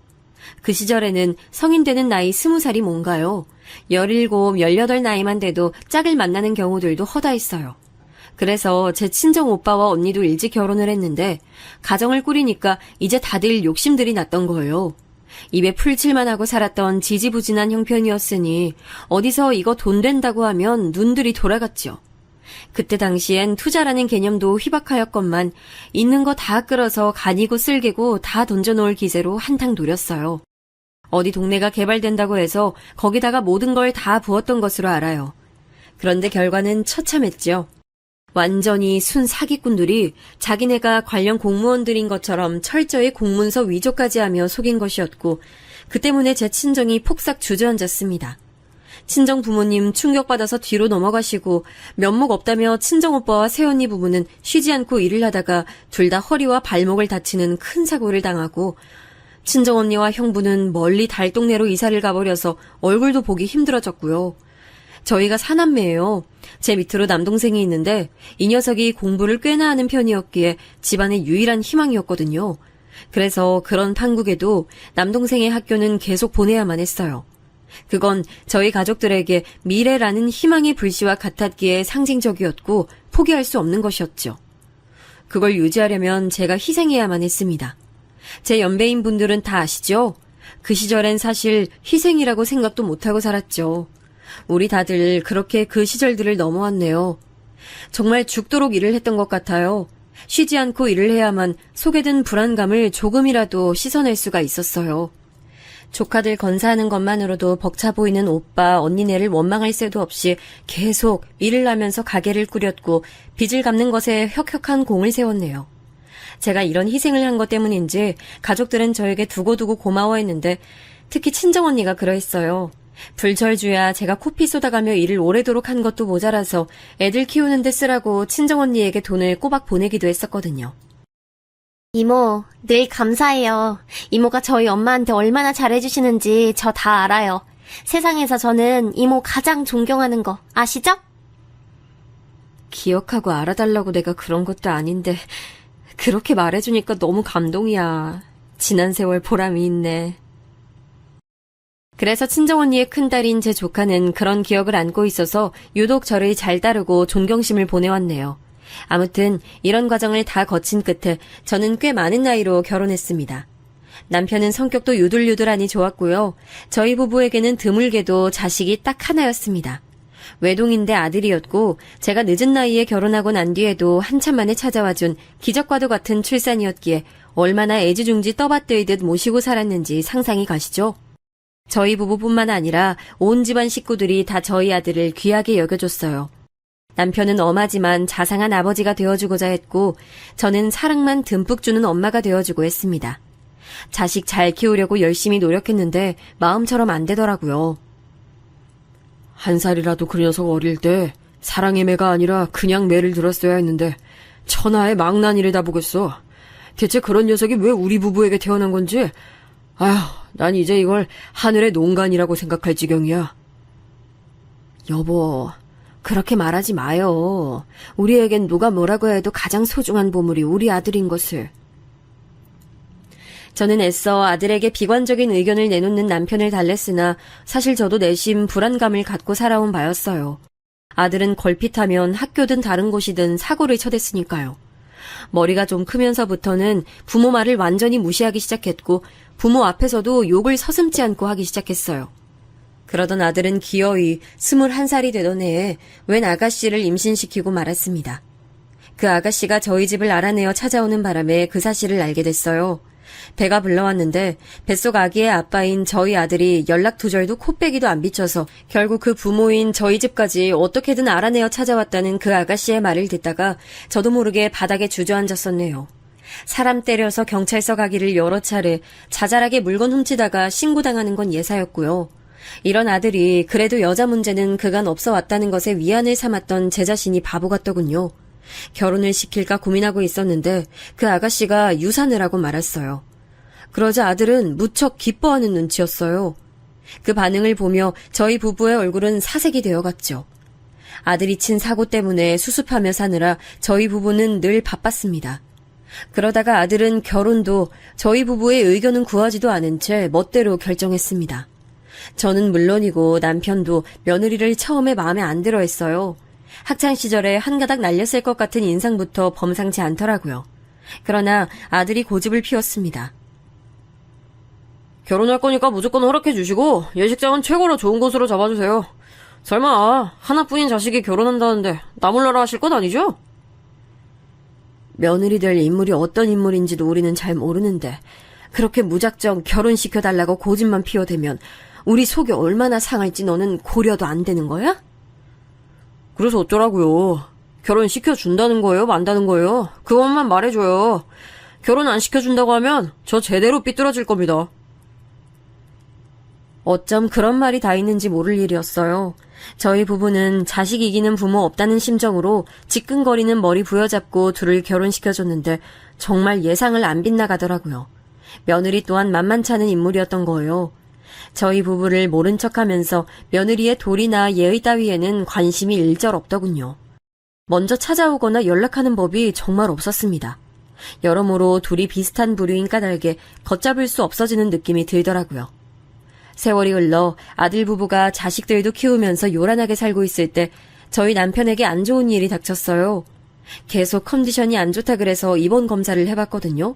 그 시절에는 성인 되는 나이 20살이 뭔가요? 17, 18 나이만 돼도 짝을 만나는 경우들도 허다했어요. 그래서 제 친정 오빠와 언니도 일찍 결혼을 했는데 가정을 꾸리니까 이제 다들 욕심들이 났던 거예요. 입에 풀칠만 하고 살았던 지지부진한 형편이었으니 어디서 이거 돈 된다고 하면 눈들이 돌아갔죠. 그때 당시엔 투자라는 개념도 희박하였건만 있는 거 다 끌어서 간이고 쓸개고 다 던져놓을 기세로 한탕 노렸어요. 어디 동네가 개발된다고 해서 거기다가 모든 걸 다 부었던 것으로 알아요. 그런데 결과는 처참했죠. 완전히 순 사기꾼들이 자기네가 관련 공무원들인 것처럼 철저히 공문서 위조까지 하며 속인 것이었고 그 때문에 제 친정이 폭삭 주저앉았습니다. 친정 부모님 충격받아서 뒤로 넘어가시고 면목 없다며 친정 오빠와 새언니 부부는 쉬지 않고 일을 하다가 둘 다 허리와 발목을 다치는 큰 사고를 당하고 친정 언니와 형부는 멀리 달동네로 이사를 가버려서 얼굴도 보기 힘들어졌고요. 저희가 사남매예요. 제 밑으로 남동생이 있는데 이 녀석이 공부를 꽤나 하는 편이었기에 집안의 유일한 희망이었거든요. 그래서 그런 판국에도 남동생의 학교는 계속 보내야만 했어요. 그건 저희 가족들에게 미래라는 희망의 불씨와 같았기에 상징적이었고 포기할 수 없는 것이었죠. 그걸 유지하려면 제가 희생해야만 했습니다. 제 연배인 분들은 다 아시죠? 그 시절엔 사실 희생이라고 생각도 못하고 살았죠. 우리 다들 그렇게 그 시절들을 넘어왔네요. 정말 죽도록 일을 했던 것 같아요. 쉬지 않고 일을 해야만 속에 든 불안감을 조금이라도 씻어낼 수가 있었어요. 조카들 건사하는 것만으로도 벅차 보이는 오빠, 언니네를 원망할 새도 없이 계속 일을 하면서 가게를 꾸렸고 빚을 갚는 것에 혁혁한 공을 세웠네요. 제가 이런 희생을 한 것 때문인지 가족들은 저에게 두고두고 고마워했는데 특히 친정언니가 그러했어요. 불철주야 제가 코피 쏟아가며 일을 오래도록 한 것도 모자라서 애들 키우는 데 쓰라고 친정언니에게 돈을 꼬박 보내기도 했었거든요. 이모, 늘 감사해요. 이모가 저희 엄마한테 얼마나 잘해주시는지 저 다 알아요. 세상에서 저는 이모 가장 존경하는 거 아시죠? 기억하고 알아달라고 내가 그런 것도 아닌데 그렇게 말해주니까 너무 감동이야. 지난 세월 보람이 있네. 그래서 친정언니의 큰딸인 제 조카는 그런 기억을 안고 있어서 유독 저를 잘 따르고 존경심을 보내왔네요. 아무튼 이런 과정을 다 거친 끝에 저는 꽤 많은 나이로 결혼했습니다. 남편은 성격도 유들유들하니 좋았고요. 저희 부부에게는 드물게도 자식이 딱 하나였습니다. 외동인데 아들이었고 제가 늦은 나이에 결혼하고 난 뒤에도 한참 만에 찾아와준 기적과도 같은 출산이었기에 얼마나 애지중지 떠받들듯 모시고 살았는지 상상이 가시죠? 저희 부부뿐만 아니라 온 집안 식구들이 다 저희 아들을 귀하게 여겨줬어요. 남편은 엄하지만 자상한 아버지가 되어주고자 했고 저는 사랑만 듬뿍 주는 엄마가 되어주고 했습니다. 자식 잘 키우려고 열심히 노력했는데 마음처럼 안 되더라고요. 한 살이라도 그 녀석 어릴 때 사랑의 매가 아니라 그냥 매를 들었어야 했는데 천하의 망나니를 보겠어. 대체 그런 녀석이 왜 우리 부부에게 태어난 건지 아휴, 난 이제 이걸 하늘의 농간이라고 생각할 지경이야. 여보, 그렇게 말하지 마요. 우리에겐 누가 뭐라고 해도 가장 소중한 보물이 우리 아들인 것을. 저는 애써 아들에게 비관적인 의견을 내놓는 남편을 달랬으나 사실 저도 내심 불안감을 갖고 살아온 바였어요. 아들은 걸핏하면 학교든 다른 곳이든 사고를 쳐댔으니까요. 머리가 좀 크면서부터는 부모 말을 완전히 무시하기 시작했고 부모 앞에서도 욕을 서슴지 않고 하기 시작했어요. 그러던 아들은 기어이 21살이 되던 해에 웬 아가씨를 임신시키고 말았습니다. 그 아가씨가 저희 집을 알아내어 찾아오는 바람에 그 사실을 알게 됐어요. 배가 불러왔는데 뱃속 아기의 아빠인 저희 아들이 연락 두절도 코빼기도 안 비쳐서 결국 그 부모인 저희 집까지 어떻게든 알아내어 찾아왔다는 그 아가씨의 말을 듣다가 저도 모르게 바닥에 주저앉았었네요. 사람 때려서 경찰서 가기를 여러 차례 자잘하게 물건 훔치다가 신고당하는 건 예사였고요. 이런 아들이 그래도 여자 문제는 그간 없어 왔다는 것에 위안을 삼았던 제 자신이 바보 같더군요. 결혼을 시킬까 고민하고 있었는데 그 아가씨가 유산을 하고 말았어요. 그러자 아들은 무척 기뻐하는 눈치였어요. 그 반응을 보며 저희 부부의 얼굴은 사색이 되어갔죠. 아들이 친 사고 때문에 수습하며 사느라 저희 부부는 늘 바빴습니다. 그러다가 아들은 결혼도 저희 부부의 의견은 구하지도 않은 채 멋대로 결정했습니다. 저는 물론이고 남편도 며느리를 처음에 마음에 안 들어 했어요. 학창시절에 한가닥 날렸을 것 같은 인상부터 범상치 않더라고요. 그러나 아들이 고집을 피웠습니다. 결혼할 거니까 무조건 허락해 주시고 예식장은 최고로 좋은 곳으로 잡아주세요. 설마 하나뿐인 자식이 결혼한다는데 나 몰라라 하실 건 아니죠? 며느리 될 인물이 어떤 인물인지도 우리는 잘 모르는데 그렇게 무작정 결혼시켜달라고 고집만 피워대면 우리 속이 얼마나 상할지 너는 고려도 안 되는 거야? 그래서 어쩌라고요. 결혼 시켜준다는 거예요? 만다는 거예요? 그것만 말해줘요. 결혼 안 시켜준다고 하면 저 제대로 삐뚤어질 겁니다. 어쩜 그런 말이 다 있는지 모를 일이었어요. 저희 부부는 자식 이기는 부모 없다는 심정으로 지끈거리는 머리 부여잡고 둘을 결혼시켜줬는데 정말 예상을 안 빗나가더라고요. 며느리 또한 만만치 않은 인물이었던 거예요. 저희 부부를 모른 척하면서 며느리의 도리나 예의 따위에는 관심이 일절 없더군요. 먼저 찾아오거나 연락하는 법이 정말 없었습니다. 여러모로 둘이 비슷한 부류인 까닭에 걷잡을 수 없어지는 느낌이 들더라고요. 세월이 흘러 아들 부부가 자식들도 키우면서 요란하게 살고 있을 때 저희 남편에게 안 좋은 일이 닥쳤어요. 계속 컨디션이 안 좋다 그래서 입원 검사를 해봤거든요.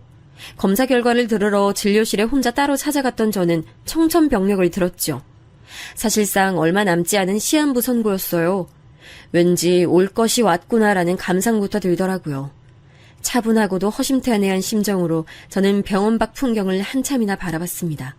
검사 결과를 들으러 진료실에 혼자 따로 찾아갔던 저는 청천벽력을 들었죠. 사실상 얼마 남지 않은 시한부 선고였어요. 왠지 올 것이 왔구나라는 감상부터 들더라고요. 차분하고도 허심탄회한 심정으로 저는 병원 밖 풍경을 한참이나 바라봤습니다.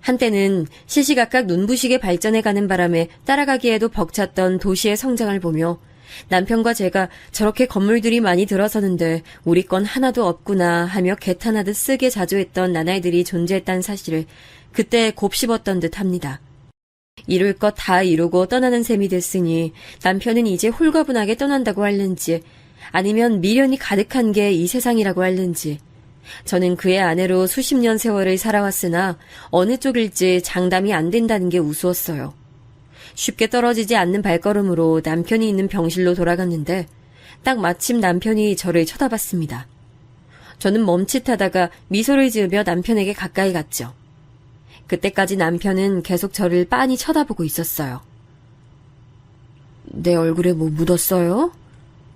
한때는 시시각각 눈부시게 발전해가는 바람에 따라가기에도 벅찼던 도시의 성장을 보며 남편과 제가 저렇게 건물들이 많이 들어서는데 우리 건 하나도 없구나 하며 개탄하듯 쓰게 자주 했던 나날들이 존재했다는 사실을 그때 곱씹었던 듯 합니다. 이룰 것 다 이루고 떠나는 셈이 됐으니 남편은 이제 홀가분하게 떠난다고 할는지 아니면 미련이 가득한 게 이 세상이라고 할는지 저는 그의 아내로 수십 년 세월을 살아왔으나 어느 쪽일지 장담이 안 된다는 게 우스웠어요. 쉽게 떨어지지 않는 발걸음으로 남편이 있는 병실로 돌아갔는데 딱 마침 남편이 저를 쳐다봤습니다. 저는 멈칫하다가 미소를 지으며 남편에게 가까이 갔죠. 그때까지 남편은 계속 저를 빤히 쳐다보고 있었어요. 내 얼굴에 뭐 묻었어요?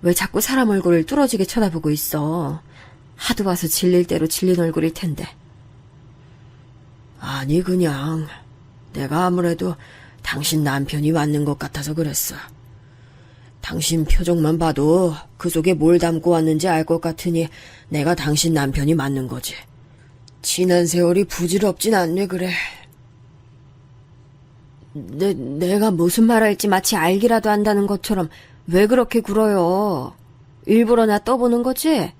왜 자꾸 사람 얼굴을 뚫어지게 쳐다보고 있어? 하도 봐서 질릴 대로 질린 얼굴일 텐데. 아니 그냥 내가 아무래도 당신 남편이 맞는 것 같아서 그랬어. 당신 표정만 봐도 그 속에 뭘 담고 왔는지 알 것 같으니 내가 당신 남편이 맞는 거지. 지난 세월이 부질없진 않네 그래. 내가 무슨 말할지 마치 알기라도 한다는 것처럼 왜 그렇게 굴어요? 일부러 나 떠보는 거지?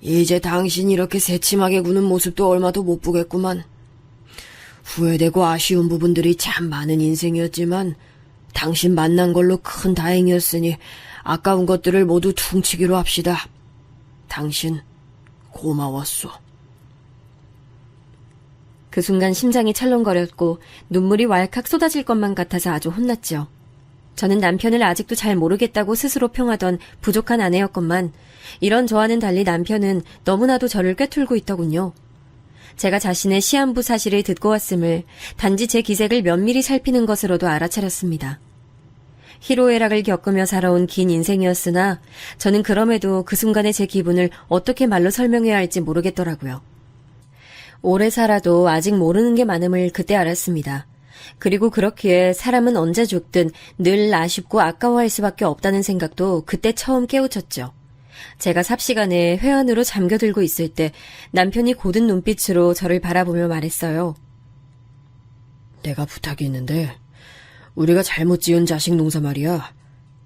이제 당신 이렇게 새침하게 구는 모습도 얼마도 못 보겠구만. 후회되고 아쉬운 부분들이 참 많은 인생이었지만 당신 만난 걸로 큰 다행이었으니 아까운 것들을 모두 퉁치기로 합시다. 당신 고마웠소. 그 순간 심장이 철렁거렸고 눈물이 왈칵 쏟아질 것만 같아서 아주 혼났죠. 저는 남편을 아직도 잘 모르겠다고 스스로 평하던 부족한 아내였건만 이런 저와는 달리 남편은 너무나도 저를 꿰뚫고 있더군요. 제가 자신의 시한부 사실을 듣고 왔음을 단지 제 기색을 면밀히 살피는 것으로도 알아차렸습니다. 희로애락을 겪으며 살아온 긴 인생이었으나 저는 그럼에도 그 순간의 제 기분을 어떻게 말로 설명해야 할지 모르겠더라고요. 오래 살아도 아직 모르는 게 많음을 그때 알았습니다. 그리고 그렇기에 사람은 언제 죽든 늘 아쉽고 아까워할 수밖에 없다는 생각도 그때 처음 깨우쳤죠. 제가 삽시간에 회안으로 잠겨들고 있을 때 남편이 고든 눈빛으로 저를 바라보며 말했어요. 내가 부탁이 있는데 우리가 잘못 지은 자식 농사 말이야.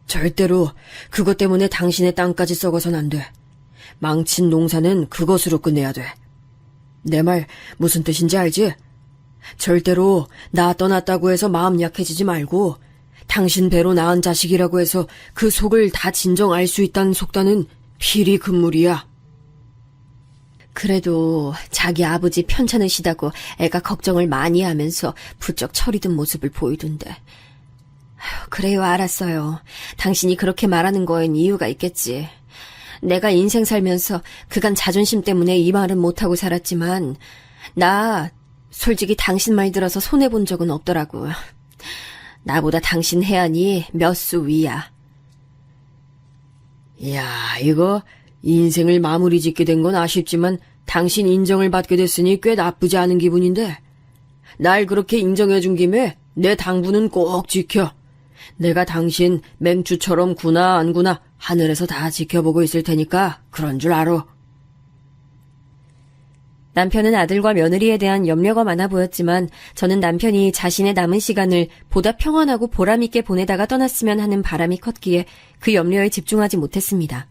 절대로 그것 때문에 당신의 땅까지 썩어선 안 돼. 망친 농사는 그것으로 끝내야 돼. 내 말 무슨 뜻인지 알지? 절대로 나 떠났다고 해서 마음 약해지지 말고 당신 배로 낳은 자식이라고 해서 그 속을 다 진정 알 수 있다는 속단은 필히 금물이야. 그래도 자기 아버지 편찮으시다고 애가 걱정을 많이 하면서 부쩍 철이 든 모습을 보이던데. 아휴, 그래요, 알았어요. 당신이 그렇게 말하는 거엔 이유가 있겠지. 내가 인생 살면서 그간 자존심 때문에 이 말은 못하고 살았지만 나 솔직히 당신 말 들어서 손해본 적은 없더라고. 나보다 당신 해안이 몇 수 위야. 야, 이거 인생을 마무리 짓게 된 건 아쉽지만 당신 인정을 받게 됐으니 꽤 나쁘지 않은 기분인데 날 그렇게 인정해준 김에 내 당부는 꼭 지켜. 내가 당신 맹추처럼 구나 안 구나 하늘에서 다 지켜보고 있을 테니까 그런 줄 알아. 남편은 아들과 며느리에 대한 염려가 많아 보였지만 저는 남편이 자신의 남은 시간을 보다 평안하고 보람있게 보내다가 떠났으면 하는 바람이 컸기에 그 염려에 집중하지 못했습니다.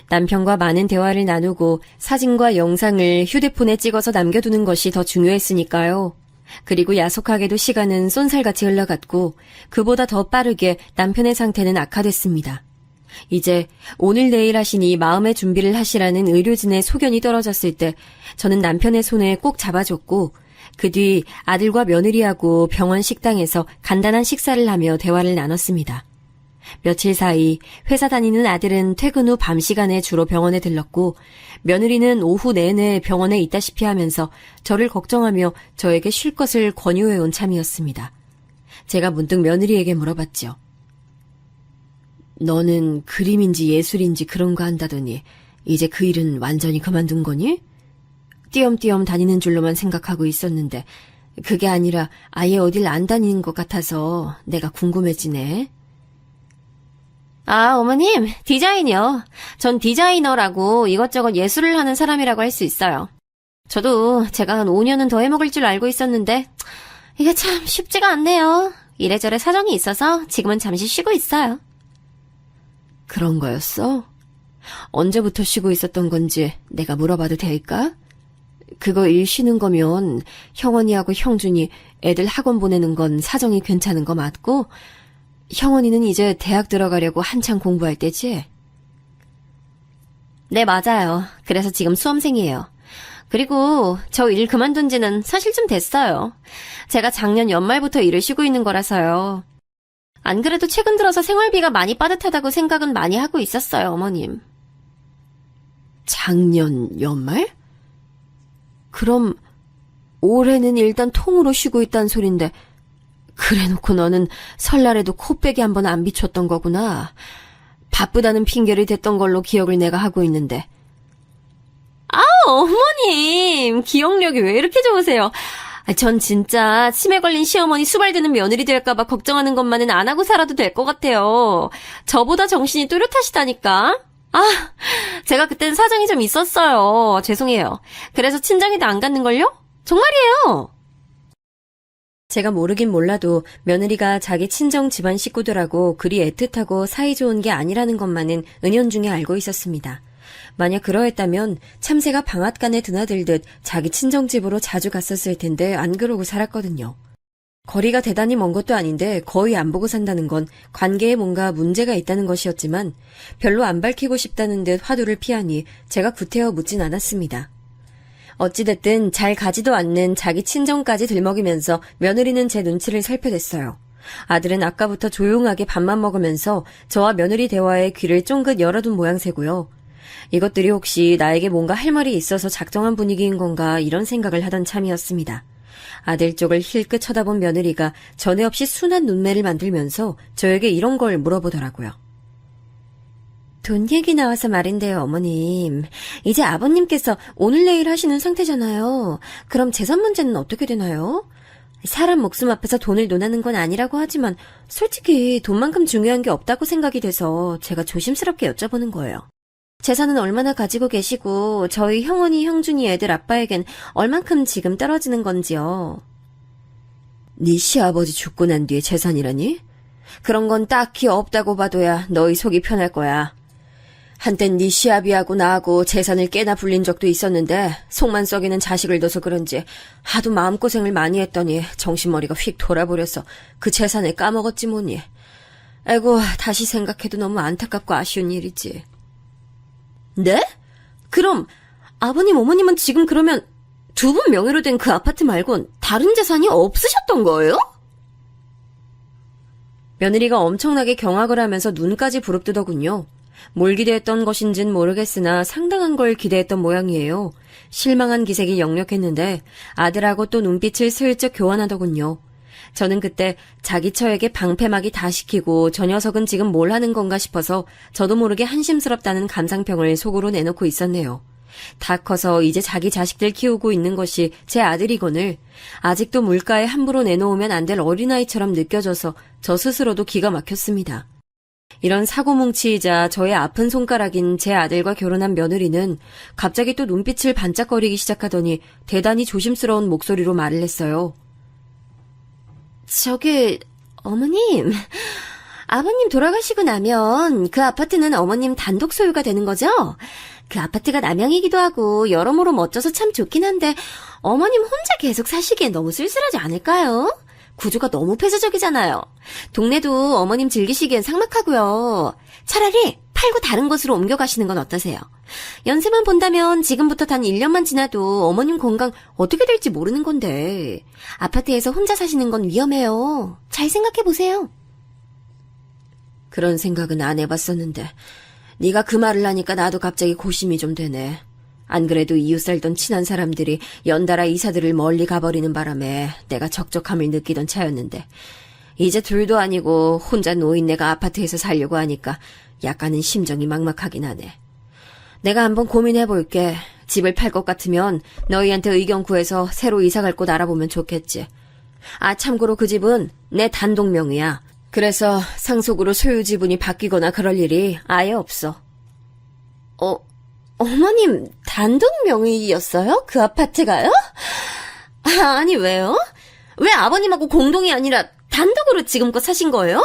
남편과 많은 대화를 나누고 사진과 영상을 휴대폰에 찍어서 남겨두는 것이 더 중요했으니까요. 그리고 야속하게도 시간은 쏜살같이 흘러갔고 그보다 더 빠르게 남편의 상태는 악화됐습니다. 이제 오늘 내일 하시니 마음의 준비를 하시라는 의료진의 소견이 떨어졌을 때 저는 남편의 손을 꼭 잡아줬고 그 뒤 아들과 며느리하고 병원 식당에서 간단한 식사를 하며 대화를 나눴습니다. 며칠 사이 회사 다니는 아들은 퇴근 후 밤 시간에 주로 병원에 들렀고 며느리는 오후 내내 병원에 있다시피 하면서 저를 걱정하며 저에게 쉴 것을 권유해온 참이었습니다. 제가 문득 며느리에게 물어봤죠. 너는 그림인지 예술인지 그런 거 한다더니 이제 그 일은 완전히 그만둔 거니? 띄엄띄엄 다니는 줄로만 생각하고 있었는데 그게 아니라 아예 어딜 안 다니는 것 같아서 내가 궁금해지네. 아, 어머님, 디자인이요. 전 디자이너라고 이것저것 예술을 하는 사람이라고 할 수 있어요. 저도 제가 한 5년은 더 해먹을 줄 알고 있었는데 이게 참 쉽지가 않네요. 이래저래 사정이 있어서 지금은 잠시 쉬고 있어요. 그런 거였어? 언제부터 쉬고 있었던 건지 내가 물어봐도 될까? 그거 일 쉬는 거면 형원이하고 형준이 애들 학원 보내는 건 사정이 괜찮은 거 맞고 형원이는 이제 대학 들어가려고 한창 공부할 때지? 네, 맞아요. 그래서 지금 수험생이에요. 그리고 저 일 그만둔 지는 사실 좀 됐어요. 제가 작년 연말부터 일을 쉬고 있는 거라서요. 안 그래도 최근 들어서 생활비가 많이 빠듯하다고 생각은 많이 하고 있었어요, 어머님. 작년 연말? 그럼 올해는 일단 통으로 쉬고 있다는 소린데 그래놓고 너는 설날에도 코빼기 한 번 안 비췄던 거구나. 바쁘다는 핑계를 댔던 걸로 기억을 내가 하고 있는데. 어머님, 기억력이 왜 이렇게 좋으세요? 전 진짜 치매 걸린 시어머니 수발드는 며느리 될까봐 걱정하는 것만은 안 하고 살아도 될 것 같아요. 저보다 정신이 또렷하시다니까. 제가 그땐 사정이 좀 있었어요. 죄송해요. 그래서 친정에도 안 갔는걸요? 정말이에요. 제가 모르긴 몰라도 며느리가 자기 친정 집안 식구들하고 그리 애틋하고 사이좋은 게 아니라는 것만은 은연중에 알고 있었습니다. 만약 그러했다면 참새가 방앗간에 드나들듯 자기 친정집으로 자주 갔었을 텐데 안 그러고 살았거든요. 거리가 대단히 먼 것도 아닌데 거의 안 보고 산다는 건 관계에 뭔가 문제가 있다는 것이었지만 별로 안 밝히고 싶다는 듯 화두를 피하니 제가 구태여 묻진 않았습니다. 어찌됐든 잘 가지도 않는 자기 친정까지 들먹이면서 며느리는 제 눈치를 살펴댔어요. 아들은 아까부터 조용하게 밥만 먹으면서 저와 며느리 대화에 귀를 쫑긋 열어둔 모양새고요. 이것들이 혹시 나에게 뭔가 할 말이 있어서 작정한 분위기인 건가 이런 생각을 하던 참이었습니다. 아들 쪽을 힐끗 쳐다본 며느리가 전에 없이 순한 눈매를 만들면서 저에게 이런 걸 물어보더라고요. 돈 얘기 나와서 말인데요, 어머님. 이제 아버님께서 오늘 내일 하시는 상태잖아요. 그럼 재산 문제는 어떻게 되나요? 사람 목숨 앞에서 돈을 논하는 건 아니라고 하지만 솔직히 돈만큼 중요한 게 없다고 생각이 돼서 제가 조심스럽게 여쭤보는 거예요. 재산은 얼마나 가지고 계시고 저희 형원이 형준이 애들 아빠에겐 얼만큼 지금 떨어지는 건지요. 네 시아버지 죽고 난 뒤에 재산이라니? 그런 건 딱히 없다고 봐도야 너희 속이 편할 거야. 한땐 네 시아비하고 나하고 재산을 꽤나 불린 적도 있었는데 속만 썩이는 자식을 둬서 그런지 하도 마음고생을 많이 했더니 정신머리가 휙 돌아버려서 그 재산을 까먹었지 뭐니. 아이고, 다시 생각해도 너무 안타깝고 아쉬운 일이지. 네? 그럼 아버님 어머님은 지금 그러면 두 분 명의로 된 그 아파트 말곤 다른 재산이 없으셨던 거예요? 며느리가 엄청나게 경악을 하면서 눈까지 부릅뜨더군요. 뭘 기대했던 것인진 모르겠으나 상당한 걸 기대했던 모양이에요. 실망한 기색이 역력했는데 아들하고 또 눈빛을 슬쩍 교환하더군요. 저는 그때 자기 처에게 방패막이 다 시키고 저 녀석은 지금 뭘 하는 건가 싶어서 저도 모르게 한심스럽다는 감상평을 속으로 내놓고 있었네요. 다 커서 이제 자기 자식들 키우고 있는 것이 제 아들이거늘 아직도 물가에 함부로 내놓으면 안 될 어린아이처럼 느껴져서 저 스스로도 기가 막혔습니다. 이런 사고뭉치이자 저의 아픈 손가락인 제 아들과 결혼한 며느리는 갑자기 또 눈빛을 반짝거리기 시작하더니 대단히 조심스러운 목소리로 말을 했어요. 어머님, 아버님 돌아가시고 나면 그 아파트는 어머님 단독 소유가 되는 거죠? 그 아파트가 남양이기도 하고 여러모로 멋져서 참 좋긴 한데 어머님 혼자 계속 사시기엔 너무 쓸쓸하지 않을까요? 구조가 너무 폐쇄적이잖아요. 동네도 어머님 즐기시기엔 삭막하고요. 차라리 팔고 다른 곳으로 옮겨가시는 건 어떠세요? 연세만 본다면 지금부터 단 1년만 지나도 어머님 건강 어떻게 될지 모르는 건데 아파트에서 혼자 사시는 건 위험해요. 잘 생각해보세요. 그런 생각은 안 해봤었는데 네가 그 말을 하니까 나도 갑자기 고심이 좀 되네. 안 그래도 이웃 살던 친한 사람들이 연달아 이사들을 멀리 가버리는 바람에 내가 적적함을 느끼던 차였는데 이제 둘도 아니고 혼자 노인네가 아파트에서 살려고 하니까 약간은 심정이 막막하긴 하네. 내가 한번 고민해볼게. 집을 팔 것 같으면 너희한테 의견 구해서 새로 이사갈 곳 알아보면 좋겠지. 아, 참고로 그 집은 내 단독 명의야. 그래서 상속으로 소유 지분이 바뀌거나 그럴 일이 아예 없어. 어머님 단독 명의였어요? 그 아파트가요? 아니 왜요? 왜 아버님하고 공동이 아니라 단독으로 지금껏 사신 거예요?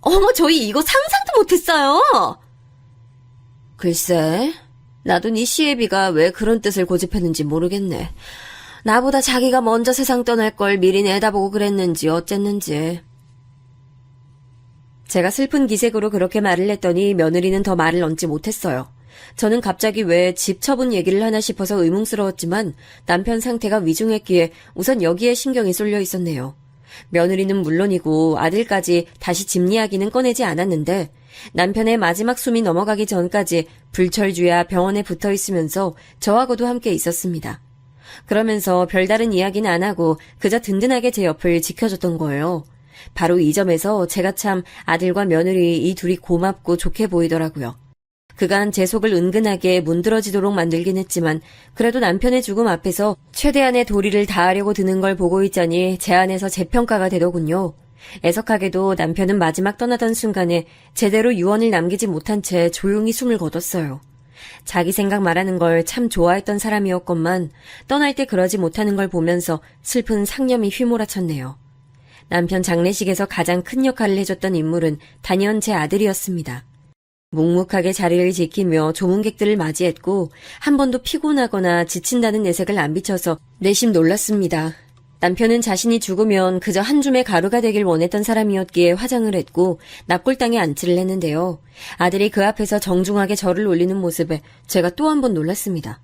어머 저희 이거 상상도 못했어요. 글쎄, 나도 네 시애비가 왜 그런 뜻을 고집했는지 모르겠네. 나보다 자기가 먼저 세상 떠날 걸 미리 내다보고 그랬는지 어쨌는지. 제가 슬픈 기색으로 그렇게 말을 했더니 며느리는 더 말을 얹지 못했어요. 저는 갑자기 왜 집 처분 얘기를 하나 싶어서 의문스러웠지만 남편 상태가 위중했기에 우선 여기에 신경이 쏠려 있었네요. 며느리는 물론이고 아들까지 다시 집 이야기는 꺼내지 않았는데 남편의 마지막 숨이 넘어가기 전까지 불철주야 병원에 붙어 있으면서 저하고도 함께 있었습니다. 그러면서 별다른 이야기는 안 하고 그저 든든하게 제 옆을 지켜줬던 거예요. 바로 이 점에서 제가 참 아들과 며느리 이 둘이 고맙고 좋게 보이더라고요. 그간 제 속을 은근하게 문드러지도록 만들긴 했지만 그래도 남편의 죽음 앞에서 최대한의 도리를 다하려고 드는 걸 보고 있자니 제 안에서 재평가가 되더군요. 애석하게도 남편은 마지막 떠나던 순간에 제대로 유언을 남기지 못한 채 조용히 숨을 거뒀어요. 자기 생각 말하는 걸 참 좋아했던 사람이었건만 떠날 때 그러지 못하는 걸 보면서 슬픈 상념이 휘몰아쳤네요. 남편 장례식에서 가장 큰 역할을 해줬던 인물은 단연 제 아들이었습니다. 묵묵하게 자리를 지키며 조문객들을 맞이했고 한 번도 피곤하거나 지친다는 내색을 안 비춰서 내심 놀랐습니다. 남편은 자신이 죽으면 그저 한 줌의 가루가 되길 원했던 사람이었기에 화장을 했고 납골당에 안치를 했는데요. 아들이 그 앞에서 정중하게 절을 올리는 모습에 제가 또 한 번 놀랐습니다.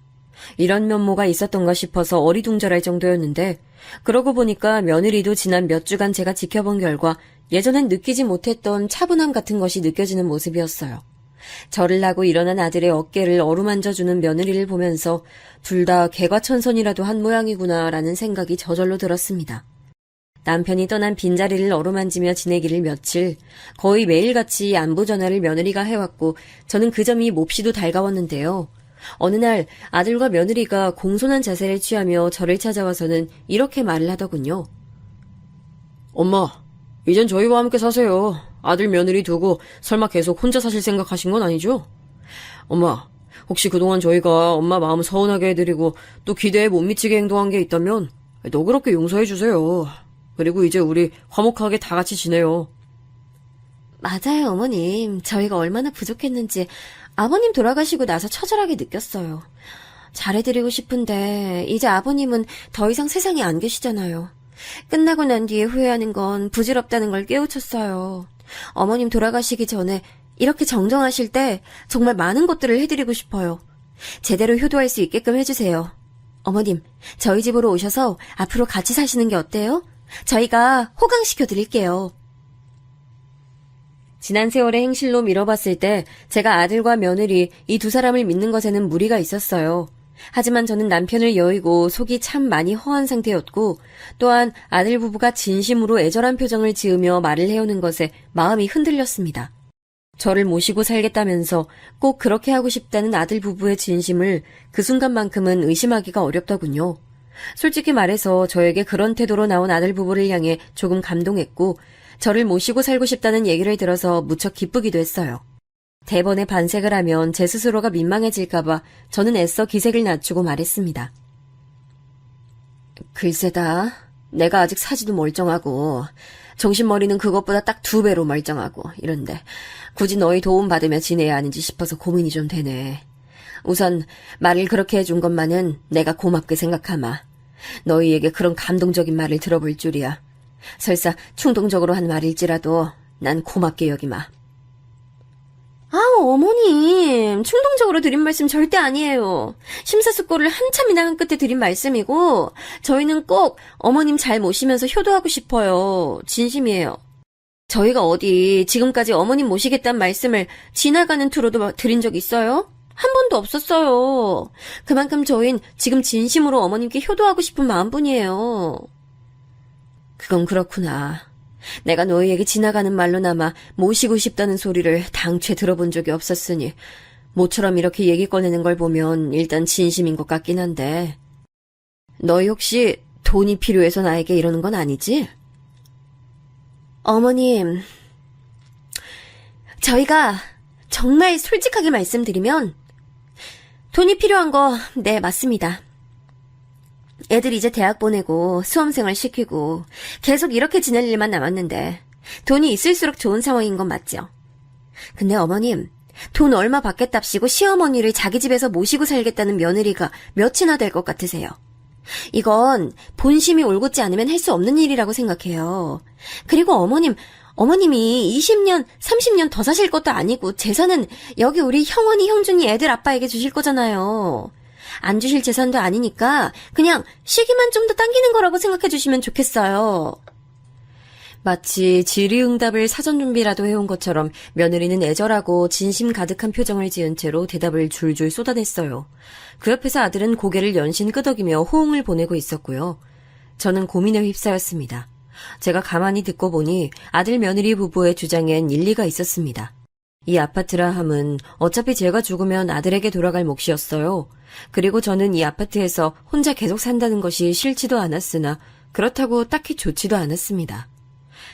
이런 면모가 있었던가 싶어서 어리둥절할 정도였는데 그러고 보니까 며느리도 지난 몇 주간 제가 지켜본 결과 예전엔 느끼지 못했던 차분함 같은 것이 느껴지는 모습이었어요. 절을 하고 일어난 아들의 어깨를 어루만져주는 며느리를 보면서 둘 다 개과천선이라도 한 모양이구나라는 생각이 저절로 들었습니다. 남편이 떠난 빈자리를 어루만지며 지내기를 며칠, 거의 매일같이 안부 전화를 며느리가 해왔고 저는 그 점이 몹시도 달가웠는데요. 어느 날 아들과 며느리가 공손한 자세를 취하며 저를 찾아와서는 이렇게 말을 하더군요. 엄마, 이젠 저희와 함께 사세요. 아들 며느리 두고 설마 계속 혼자 사실 생각하신 건 아니죠? 엄마, 혹시 그동안 저희가 엄마 마음 서운하게 해드리고 또 기대에 못 미치게 행동한 게 있다면 너그럽게 용서해주세요. 그리고 이제 우리 화목하게 다 같이 지내요. 맞아요, 어머님. 저희가 얼마나 부족했는지 아버님 돌아가시고 나서 처절하게 느꼈어요. 잘해드리고 싶은데 이제 아버님은 더 이상 세상에 안 계시잖아요. 끝나고 난 뒤에 후회하는 건 부질없다는 걸 깨우쳤어요. 어머님 돌아가시기 전에 이렇게 정정하실 때 정말 많은 것들을 해드리고 싶어요. 제대로 효도할 수 있게끔 해주세요. 어머님, 저희 집으로 오셔서 앞으로 같이 사시는 게 어때요? 저희가 호강시켜 드릴게요. 지난 세월의 행실로 미뤄봤을 때 제가 아들과 며느리 이 두 사람을 믿는 것에는 무리가 있었어요. 하지만 저는 남편을 여의고 속이 참 많이 허한 상태였고 또한 아들 부부가 진심으로 애절한 표정을 지으며 말을 해오는 것에 마음이 흔들렸습니다. 저를 모시고 살겠다면서 꼭 그렇게 하고 싶다는 아들 부부의 진심을 그 순간만큼은 의심하기가 어렵더군요. 솔직히 말해서 저에게 그런 태도로 나온 아들 부부를 향해 조금 감동했고 저를 모시고 살고 싶다는 얘기를 들어서 무척 기쁘기도 했어요. 대번에 반색을 하면 제 스스로가 민망해질까봐 저는 애써 기색을 낮추고 말했습니다. 글쎄다. 내가 아직 사지도 멀쩡하고 정신머리는 그것보다 딱 2배로 멀쩡하고 이런데 굳이 너희 도움 받으며 지내야 하는지 싶어서 고민이 좀 되네. 우선 말을 그렇게 해준 것만은 내가 고맙게 생각하마. 너희에게 그런 감동적인 말을 들어볼 줄이야. 설사 충동적으로 한 말일지라도 난 고맙게 여기마. 어머님, 충동적으로 드린 말씀 절대 아니에요. 심사숙고를 한참이나 한 끝에 드린 말씀이고 저희는 꼭 어머님 잘 모시면서 효도하고 싶어요. 진심이에요. 저희가 어디 지금까지 어머님 모시겠다는 말씀을 지나가는 투로도 드린 적 있어요? 한 번도 없었어요. 그만큼 저흰 지금 진심으로 어머님께 효도하고 싶은 마음뿐이에요. 그건 그렇구나. 내가 너희에게 지나가는 말로나마 모시고 싶다는 소리를 당최 들어본 적이 없었으니 모처럼 이렇게 얘기 꺼내는 걸 보면 일단 진심인 것 같긴 한데 너희 혹시 돈이 필요해서 나에게 이러는 건 아니지? 어머님, 저희가 정말 솔직하게 말씀드리면 돈이 필요한 거 네, 맞습니다. 애들 이제 대학 보내고 수험생활 시키고 계속 이렇게 지낼 일만 남았는데 돈이 있을수록 좋은 상황인 건 맞죠. 근데 어머님, 돈 얼마 받겠답시고 시어머니를 자기 집에서 모시고 살겠다는 며느리가 몇이나 될 것 같으세요? 이건 본심이 올곧지 않으면 할 수 없는 일이라고 생각해요. 그리고 어머님이 20년, 30년 더 사실 것도 아니고 재산은 여기 우리 형원이, 형준이 애들 아빠에게 주실 거잖아요. 안 주실 재산도 아니니까 그냥 시기만 좀 더 당기는 거라고 생각해 주시면 좋겠어요. 마치 질의응답을 사전 준비라도 해온 것처럼 며느리는 애절하고 진심 가득한 표정을 지은 채로 대답을 줄줄 쏟아냈어요. 그 옆에서 아들은 고개를 연신 끄덕이며 호응을 보내고 있었고요. 저는 고민에 휩싸였습니다. 제가 가만히 듣고 보니 아들 며느리 부부의 주장엔 일리가 있었습니다. 이 아파트라 함은 어차피 제가 죽으면 아들에게 돌아갈 몫이었어요. 그리고 저는 이 아파트에서 혼자 계속 산다는 것이 싫지도 않았으나 그렇다고 딱히 좋지도 않았습니다.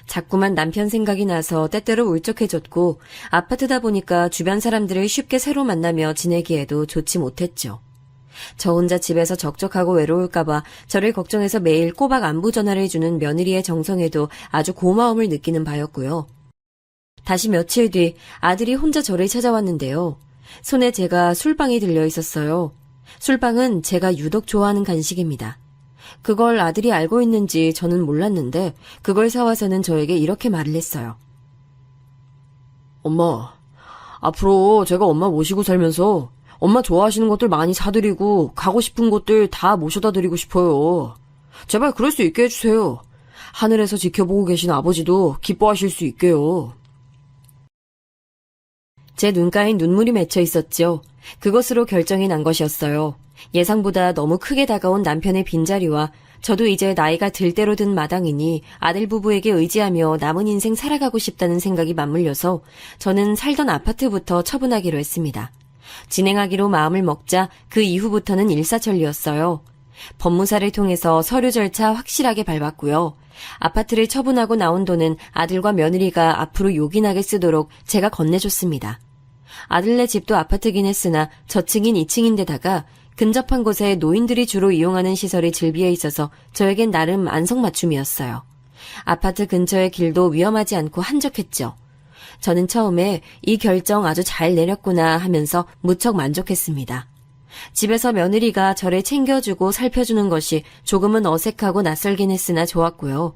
자꾸만 남편 생각이 나서 때때로 울적해졌고 아파트다 보니까 주변 사람들을 쉽게 새로 만나며 지내기에도 좋지 못했죠. 저 혼자 집에서 적적하고 외로울까봐 저를 걱정해서 매일 꼬박 안부 전화를 주는 며느리의 정성에도 아주 고마움을 느끼는 바였고요. 다시 며칠 뒤 아들이 혼자 저를 찾아왔는데요. 손에 제가 술빵이 들려 있었어요. 술빵은 제가 유독 좋아하는 간식입니다. 그걸 아들이 알고 있는지 저는 몰랐는데 그걸 사와서는 저에게 이렇게 말을 했어요. 엄마, 앞으로 제가 엄마 모시고 살면서 엄마 좋아하시는 것들 많이 사드리고 가고 싶은 곳들 다 모셔다 드리고 싶어요. 제발 그럴 수 있게 해주세요. 하늘에서 지켜보고 계신 아버지도 기뻐하실 수 있게요. 제 눈가엔 눈물이 맺혀 있었죠. 그것으로 결정이 난 것이었어요. 예상보다 너무 크게 다가온 남편의 빈자리와 저도 이제 나이가 들 대로 든 마당이니 아들 부부에게 의지하며 남은 인생 살아가고 싶다는 생각이 맞물려서 저는 살던 아파트부터 처분하기로 했습니다. 진행하기로 마음을 먹자 그 이후부터는 일사천리였어요. 법무사를 통해서 서류 절차 확실하게 밟았고요. 아파트를 처분하고 나온 돈은 아들과 며느리가 앞으로 요긴하게 쓰도록 제가 건네줬습니다. 아들네 집도 아파트긴 했으나 저층인 2층인데다가 근접한 곳에 노인들이 주로 이용하는 시설이 즐비해 있어서 저에겐 나름 안성맞춤이었어요. 아파트 근처의 길도 위험하지 않고 한적했죠. 저는 처음에 이 결정 아주 잘 내렸구나 하면서 무척 만족했습니다. 집에서 며느리가 저를 챙겨주고 살펴주는 것이 조금은 어색하고 낯설긴 했으나 좋았고요.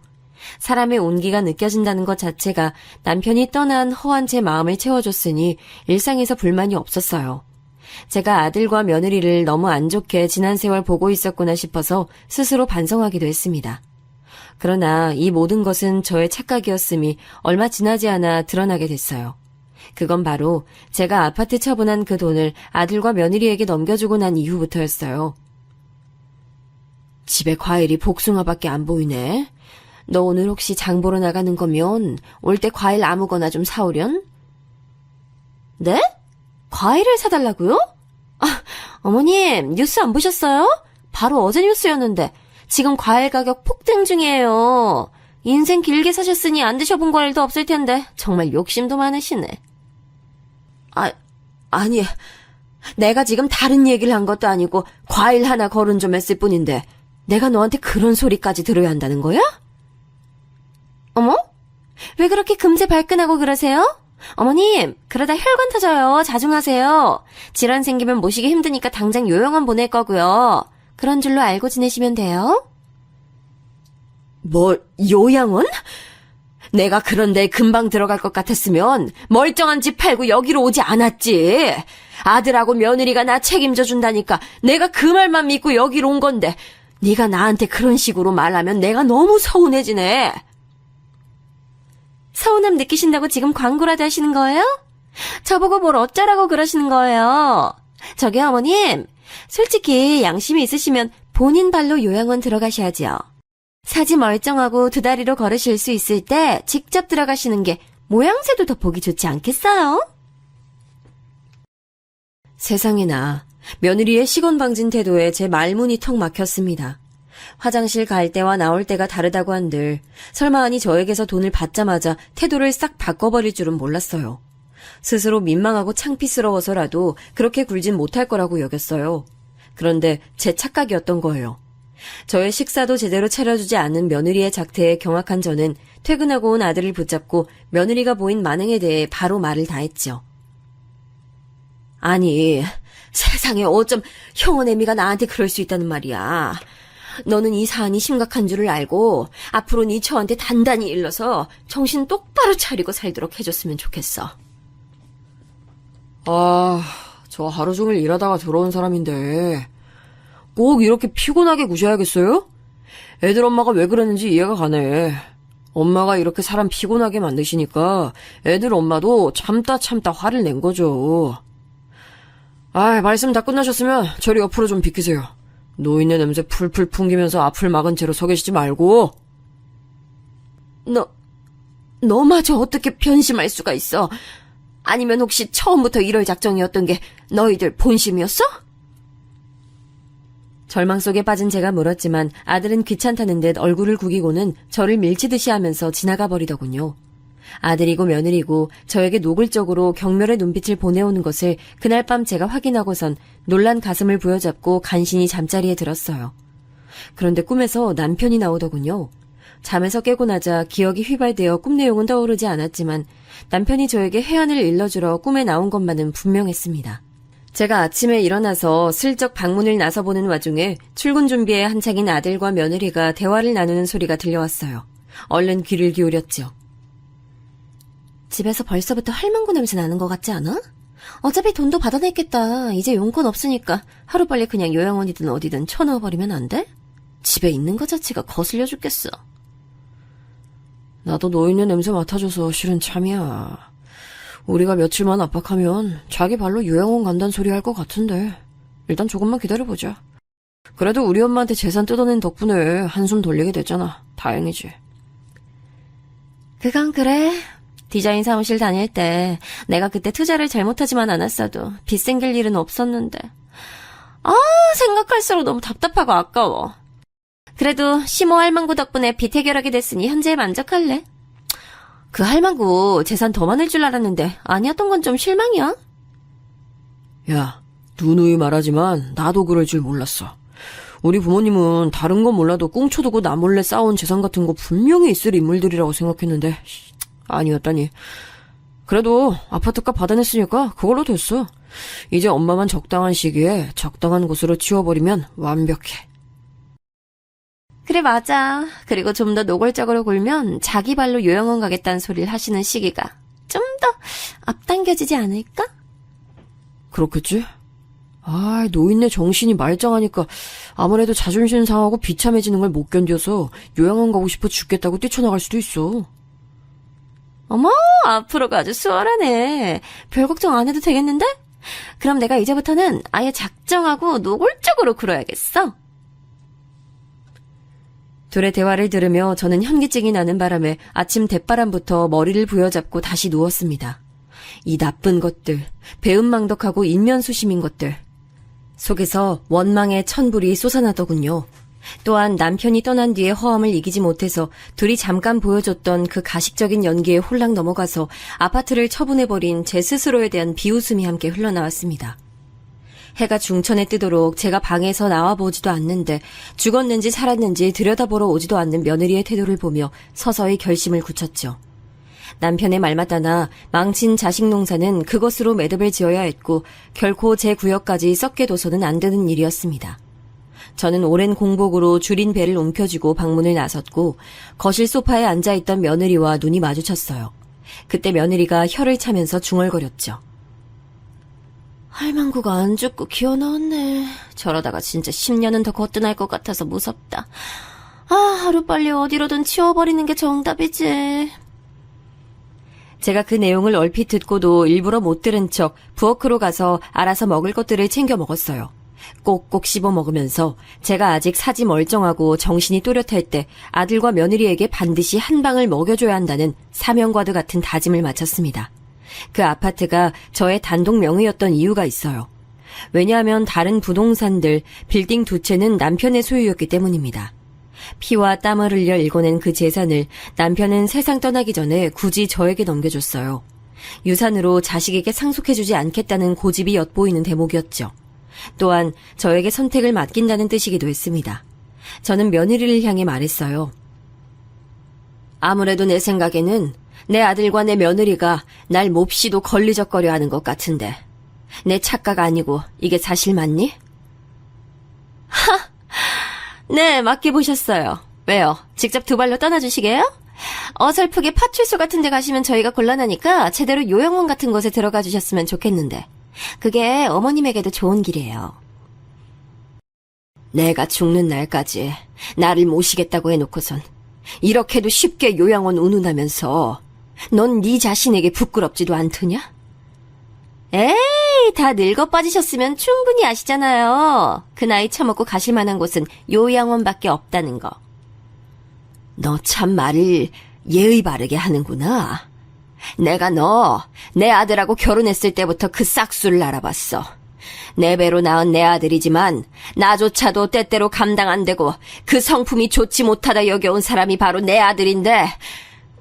사람의 온기가 느껴진다는 것 자체가 남편이 떠난 허한 제 마음을 채워줬으니 일상에서 불만이 없었어요. 제가 아들과 며느리를 너무 안 좋게 지난 세월 보고 있었구나 싶어서 스스로 반성하기도 했습니다. 그러나 이 모든 것은 저의 착각이었음이 얼마 지나지 않아 드러나게 됐어요. 그건 바로 제가 아파트 처분한 그 돈을 아들과 며느리에게 넘겨주고 난 이후부터였어요. 집에 과일이 복숭아밖에 안 보이네. 너 오늘 혹시 장 보러 나가는 거면 올 때 과일 아무거나 좀 사오련? 네? 과일을 사달라고요? 아, 어머님, 뉴스 안 보셨어요? 바로 어제 뉴스였는데 지금 과일 가격 폭등 중이에요. 인생 길게 사셨으니 안 드셔본 과일도 없을 텐데 정말 욕심도 많으시네. 아니, 내가 지금 다른 얘기를 한 것도 아니고 과일 하나 거론 좀 했을 뿐인데 내가 너한테 그런 소리까지 들어야 한다는 거야? 어머? 왜 그렇게 금세 발끈하고 그러세요? 어머님, 그러다 혈관 터져요. 자중하세요. 질환 생기면 모시기 힘드니까 당장 요양원 보낼 거고요. 그런 줄로 알고 지내시면 돼요. 뭐, 요양원? 내가 그런데 금방 들어갈 것 같았으면 멀쩡한 집 팔고 여기로 오지 않았지. 아들하고 며느리가 나 책임져 준다니까 내가 그 말만 믿고 여기로 온 건데 네가 나한테 그런 식으로 말하면 내가 너무 서운해지네. 서운함 느끼신다고 지금 광고라도 하시는 거예요? 저보고 뭘 어쩌라고 그러시는 거예요? 저기 어머님, 솔직히 양심이 있으시면 본인 발로 요양원 들어가셔야죠. 사지 멀쩡하고 두 다리로 걸으실 수 있을 때 직접 들어가시는 게 모양새도 더 보기 좋지 않겠어요? 세상에나, 며느리의 시건방진 태도에 제 말문이 턱 막혔습니다. 화장실 갈 때와 나올 때가 다르다고 한들 설마 아니 저에게서 돈을 받자마자 태도를 싹 바꿔버릴 줄은 몰랐어요. 스스로 민망하고 창피스러워서라도 그렇게 굴진 못할 거라고 여겼어요. 그런데 제 착각이었던 거예요. 저의 식사도 제대로 차려주지 않는 며느리의 작태에 경악한 저는 퇴근하고 온 아들을 붙잡고 며느리가 보인 만행에 대해 바로 말을 다했죠. 아니, 세상에 어쩜 형원 애미가 나한테 그럴 수 있다는 말이야. 너는 이 사안이 심각한 줄을 알고 앞으로 네 처한테 단단히 일러서 정신 똑바로 차리고 살도록 해줬으면 좋겠어. 저 하루 종일 일하다가 들어온 사람인데 꼭 이렇게 피곤하게 구셔야겠어요? 애들 엄마가 왜 그러는지 이해가 가네. 엄마가 이렇게 사람 피곤하게 만드시니까 애들 엄마도 참다 화를 낸 거죠. 말씀 다 끝나셨으면 저리 옆으로 좀 비키세요. 노인네 냄새 풀풀 풍기면서 앞을 막은 채로 서 계시지 말고. 너마저 어떻게 변심할 수가 있어? 아니면 혹시 처음부터 이럴 작정이었던 게 너희들 본심이었어? 절망 속에 빠진 제가 물었지만 아들은 귀찮다는 듯 얼굴을 구기고는 저를 밀치듯이 하면서 지나가 버리더군요. 아들이고 며느리고 저에게 노골적으로 경멸의 눈빛을 보내오는 것을 그날 밤 제가 확인하고선 놀란 가슴을 부여잡고 간신히 잠자리에 들었어요. 그런데 꿈에서 남편이 나오더군요. 잠에서 깨고 나자 기억이 휘발되어 꿈 내용은 떠오르지 않았지만 남편이 저에게 해안을 일러주러 꿈에 나온 것만은 분명했습니다. 제가 아침에 일어나서 슬쩍 방문을 나서보는 와중에 출근 준비에 한창인 아들과 며느리가 대화를 나누는 소리가 들려왔어요. 얼른 귀를 기울였죠. 집에서 벌써부터 할망구 냄새 나는 것 같지 않아? 어차피 돈도 받아냈겠다. 이제 용건 없으니까 하루빨리 그냥 요양원이든 어디든 쳐넣어버리면 안 돼? 집에 있는 것 자체가 거슬려 죽겠어. 나도 노인네 냄새 맡아줘서 싫은 참이야. 우리가 며칠만 압박하면 자기 발로 요양원 간다는 소리 할 것 같은데 일단 조금만 기다려보자. 그래도 우리 엄마한테 재산 뜯어낸 덕분에 한숨 돌리게 됐잖아. 다행이지. 그건 그래. 디자인 사무실 다닐 때 내가 그때 투자를 잘못하지만 않았어도 빚 생길 일은 없었는데 생각할수록 너무 답답하고 아까워. 그래도 시모 할망구 덕분에 빚 해결하게 됐으니 현재에 만족할래. 그 할망구 재산 더 많을 줄 알았는데 아니었던 건 좀 실망이야. 야, 누누이 말하지만 나도 그럴 줄 몰랐어. 우리 부모님은 다른 건 몰라도 꽁쳐두고 나 몰래 쌓아온 재산 같은 거 분명히 있을 인물들이라고 생각했는데 아니었다니. 그래도 아파트값 받아냈으니까 그걸로 됐어. 이제 엄마만 적당한 시기에 적당한 곳으로 치워버리면 완벽해. 그래, 맞아. 그리고 좀 더 노골적으로 굴면 자기 발로 요양원 가겠다는 소리를 하시는 시기가 좀 더 앞당겨지지 않을까? 그렇겠지? 노인네 정신이 말짱하니까 아무래도 자존심 상하고 비참해지는 걸 못 견뎌서 요양원 가고 싶어 죽겠다고 뛰쳐나갈 수도 있어. 어머, 앞으로가 아주 수월하네. 별 걱정 안 해도 되겠는데? 그럼 내가 이제부터는 아예 작정하고 노골적으로 굴어야겠어. 둘의 대화를 들으며 저는 현기증이 나는 바람에 아침 대바람부터 머리를 부여잡고 다시 누웠습니다. 이 나쁜 것들, 배은망덕하고 인면수심인 것들. 속에서 원망의 천불이 솟아나더군요. 또한 남편이 떠난 뒤에 허함을 이기지 못해서 둘이 잠깐 보여줬던 그 가식적인 연기에 홀랑 넘어가서 아파트를 처분해버린 제 스스로에 대한 비웃음이 함께 흘러나왔습니다. 해가 중천에 뜨도록 제가 방에서 나와보지도 않는데 죽었는지 살았는지 들여다보러 오지도 않는 며느리의 태도를 보며 서서히 결심을 굳혔죠. 남편의 말 맞다나 망친 자식 농사는 그것으로 매듭을 지어야 했고 결코 제 구역까지 썩게 둬서는 안 되는 일이었습니다. 저는 오랜 공복으로 줄인 배를 움켜쥐고 방문을 나섰고 거실 소파에 앉아있던 며느리와 눈이 마주쳤어요. 그때 며느리가 혀를 차면서 중얼거렸죠. 할망구가 안 죽고 기어 나왔네. 저러다가 진짜 10년은 더 거뜬할 것 같아서 무섭다. 하루빨리 어디로든 치워버리는 게 정답이지. 제가 그 내용을 얼핏 듣고도 일부러 못 들은 척 부엌으로 가서 알아서 먹을 것들을 챙겨 먹었어요. 꼭꼭 씹어 먹으면서 제가 아직 사지 멀쩡하고 정신이 또렷할 때 아들과 며느리에게 반드시 한 방을 먹여줘야 한다는 사명과도 같은 다짐을 마쳤습니다. 그 아파트가 저의 단독 명의였던 이유가 있어요. 왜냐하면 다른 부동산들, 빌딩 두 채는 남편의 소유였기 때문입니다. 피와 땀을 흘려 일궈낸 그 재산을 남편은 세상 떠나기 전에 굳이 저에게 넘겨줬어요. 유산으로 자식에게 상속해주지 않겠다는 고집이 엿보이는 대목이었죠. 또한 저에게 선택을 맡긴다는 뜻이기도 했습니다. 저는 며느리를 향해 말했어요. 아무래도 내 생각에는 내 아들과 내 며느리가 날 몹시도 걸리적거려 하는 것 같은데 내 착각 아니고 이게 사실 맞니? 네, 맡겨보셨어요. 왜요? 직접 두 발로 떠나주시게요? 어설프게 파출소 같은 데 가시면 저희가 곤란하니까 제대로 요양원 같은 곳에 들어가 주셨으면 좋겠는데 그게 어머님에게도 좋은 길이에요. 내가 죽는 날까지 나를 모시겠다고 해놓고선 이렇게도 쉽게 요양원 운운하면서 넌 네 자신에게 부끄럽지도 않더냐? 에이, 다 늙어 빠지셨으면 충분히 아시잖아요. 그 나이 처먹고 가실 만한 곳은 요양원밖에 없다는 거. 너 참 말을 예의 바르게 하는구나. 내가 너 내 아들하고 결혼했을 때부터 그 싹수를 알아봤어. 내 배로 낳은 내 아들이지만 나조차도 때때로 감당 안 되고 그 성품이 좋지 못하다 여겨온 사람이 바로 내 아들인데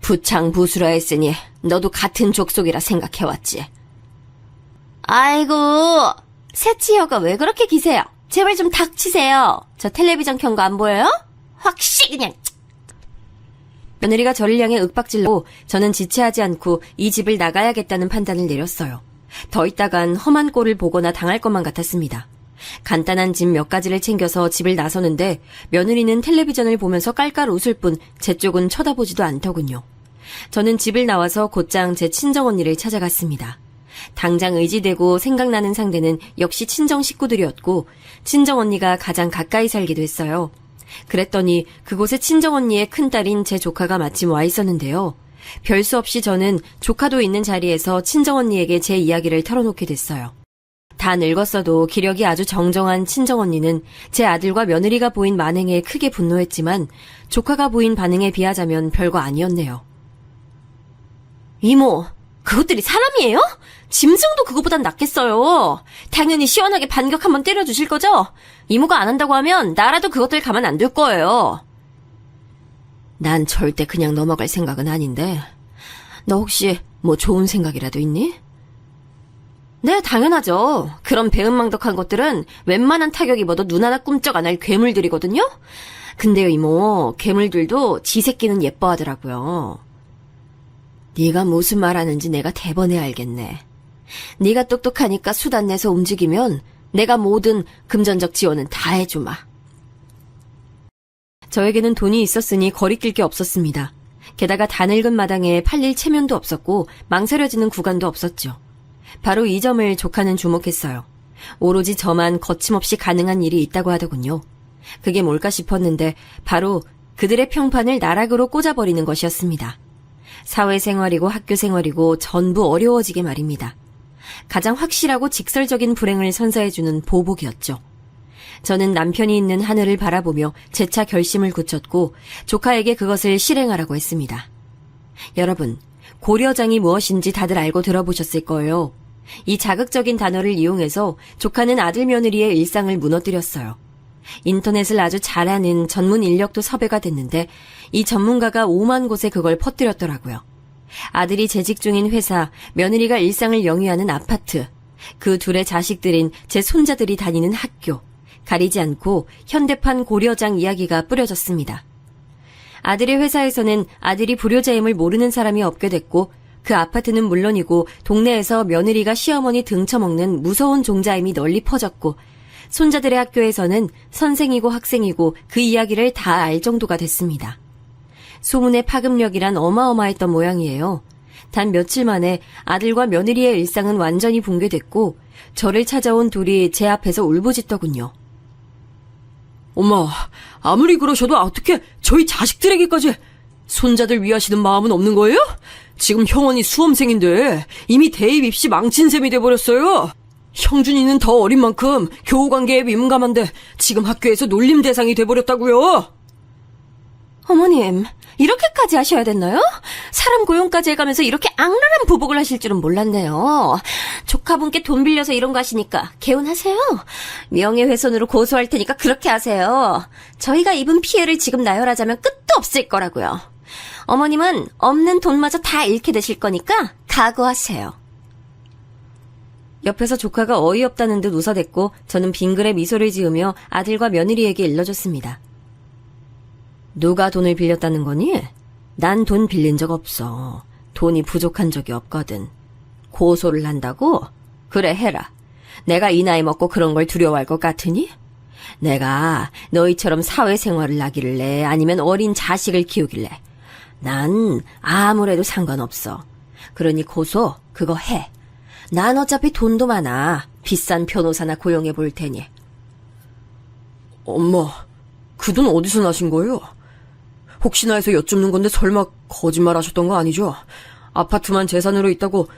부창부수라 했으니 너도 같은 족속이라 생각해왔지. 아이고, 새치여가 왜 그렇게 기세요? 제발 좀 닥치세요. 저 텔레비전 켠 거 안 보여요? 확실히 그냥. 며느리가 저를 향해 윽박질렀고 저는 지체하지 않고 이 집을 나가야겠다는 판단을 내렸어요. 더 있다간 험한 꼴을 보거나 당할 것만 같았습니다. 간단한 짐 몇 가지를 챙겨서 집을 나서는데 며느리는 텔레비전을 보면서 깔깔 웃을 뿐 제 쪽은 쳐다보지도 않더군요. 저는 집을 나와서 곧장 제 친정언니를 찾아갔습니다. 당장 의지되고 생각나는 상대는 역시 친정 식구들이었고 친정언니가 가장 가까이 살기도 했어요. 그랬더니 그곳에 친정언니의 큰딸인 제 조카가 마침 와 있었는데요. 별 수 없이 저는 조카도 있는 자리에서 친정언니에게 제 이야기를 털어놓게 됐어요. 다 늙었어도 기력이 아주 정정한 친정언니는 제 아들과 며느리가 보인 만행에 크게 분노했지만 조카가 보인 반응에 비하자면 별거 아니었네요. 이모, 그것들이 사람이에요? 짐승도 그거보단 낫겠어요. 당연히 시원하게 반격 한번 때려주실 거죠? 이모가 안 한다고 하면 나라도 그것들 가만 안 둘 거예요. 난 절대 그냥 넘어갈 생각은 아닌데 너 혹시 뭐 좋은 생각이라도 있니? 네, 당연하죠. 그런 배은망덕한 것들은 웬만한 타격 입어도 눈 하나 꿈쩍 안 할 괴물들이거든요? 근데요, 이모, 괴물들도 지 새끼는 예뻐하더라고요. 네가 무슨 말하는지 내가 대번에 알겠네. 네가 똑똑하니까 수단 내서 움직이면 내가 모든 금전적 지원은 다 해주마. 저에게는 돈이 있었으니 거리낄 게 없었습니다. 게다가 다 늙은 마당에 팔릴 체면도 없었고 망설여지는 구간도 없었죠. 바로 이 점을 조카는 주목했어요. 오로지 저만 거침없이 가능한 일이 있다고 하더군요. 그게 뭘까 싶었는데 바로 그들의 평판을 나락으로 꽂아버리는 것이었습니다. 사회생활이고 학교생활이고 전부 어려워지게 말입니다. 가장 확실하고 직설적인 불행을 선사해주는 보복이었죠. 저는 남편이 있는 하늘을 바라보며 재차 결심을 굳혔고 조카에게 그것을 실행하라고 했습니다. 여러분, 고려장이 무엇인지 다들 알고 들어보셨을 거예요. 이 자극적인 단어를 이용해서 조카는 아들 며느리의 일상을 무너뜨렸어요. 인터넷을 아주 잘 아는 전문 인력도 섭외가 됐는데 이 전문가가 5만 곳에 그걸 퍼뜨렸더라고요. 아들이 재직 중인 회사, 며느리가 일상을 영위하는 아파트, 그 둘의 자식들인 제 손자들이 다니는 학교, 가리지 않고 현대판 고려장 이야기가 뿌려졌습니다. 아들의 회사에서는 아들이 불효자임을 모르는 사람이 없게 됐고 그 아파트는 물론이고 동네에서 며느리가 시어머니 등쳐먹는 무서운 종자임이 널리 퍼졌고 손자들의 학교에서는 선생이고 학생이고 그 이야기를 다 알 정도가 됐습니다. 소문의 파급력이란 어마어마했던 모양이에요. 단 며칠 만에 아들과 며느리의 일상은 완전히 붕괴됐고 저를 찾아온 둘이 제 앞에서 울부짖더군요. 엄마, 아무리 그러셔도 어떻게 저희 자식들에게까지 손자들 위하시는 마음은 없는 거예요? 지금 형원이 수험생인데 이미 대입 입시 망친 셈이 돼버렸어요. 형준이는 더 어린 만큼 교우관계에 민감한데 지금 학교에서 놀림 대상이 돼버렸다고요. 어머님, 이렇게까지 하셔야 됐나요? 사람 고용까지 해가면서 이렇게 악랄한 보복을 하실 줄은 몰랐네요. 조카분께 돈 빌려서 이런 거 하시니까 개운하세요? 명예훼손으로 고소할 테니까 그렇게 하세요. 저희가 입은 피해를 지금 나열하자면 끝도 없을 거라고요. 어머님은 없는 돈마저 다 잃게 되실 거니까 각오하세요. 옆에서 조카가 어이없다는 듯 웃어댔고 저는 빙그레 미소를 지으며 아들과 며느리에게 일러줬습니다. 누가 돈을 빌렸다는 거니? 난 돈 빌린 적 없어. 돈이 부족한 적이 없거든. 고소를 한다고? 그래, 해라. 내가 이 나이 먹고 그런 걸 두려워할 것 같으니? 내가 너희처럼 사회생활을 하길래 아니면 어린 자식을 키우길래 난 아무래도 상관없어. 그러니 고소 그거 해. 난 어차피 돈도 많아. 비싼 변호사나 고용해 볼 테니. 엄마, 그 돈 어디서 나신 거예요? 혹시나 해서 여쭙는 건데 설마 거짓말 하셨던 거 아니죠? 아파트만 재산으로 있다고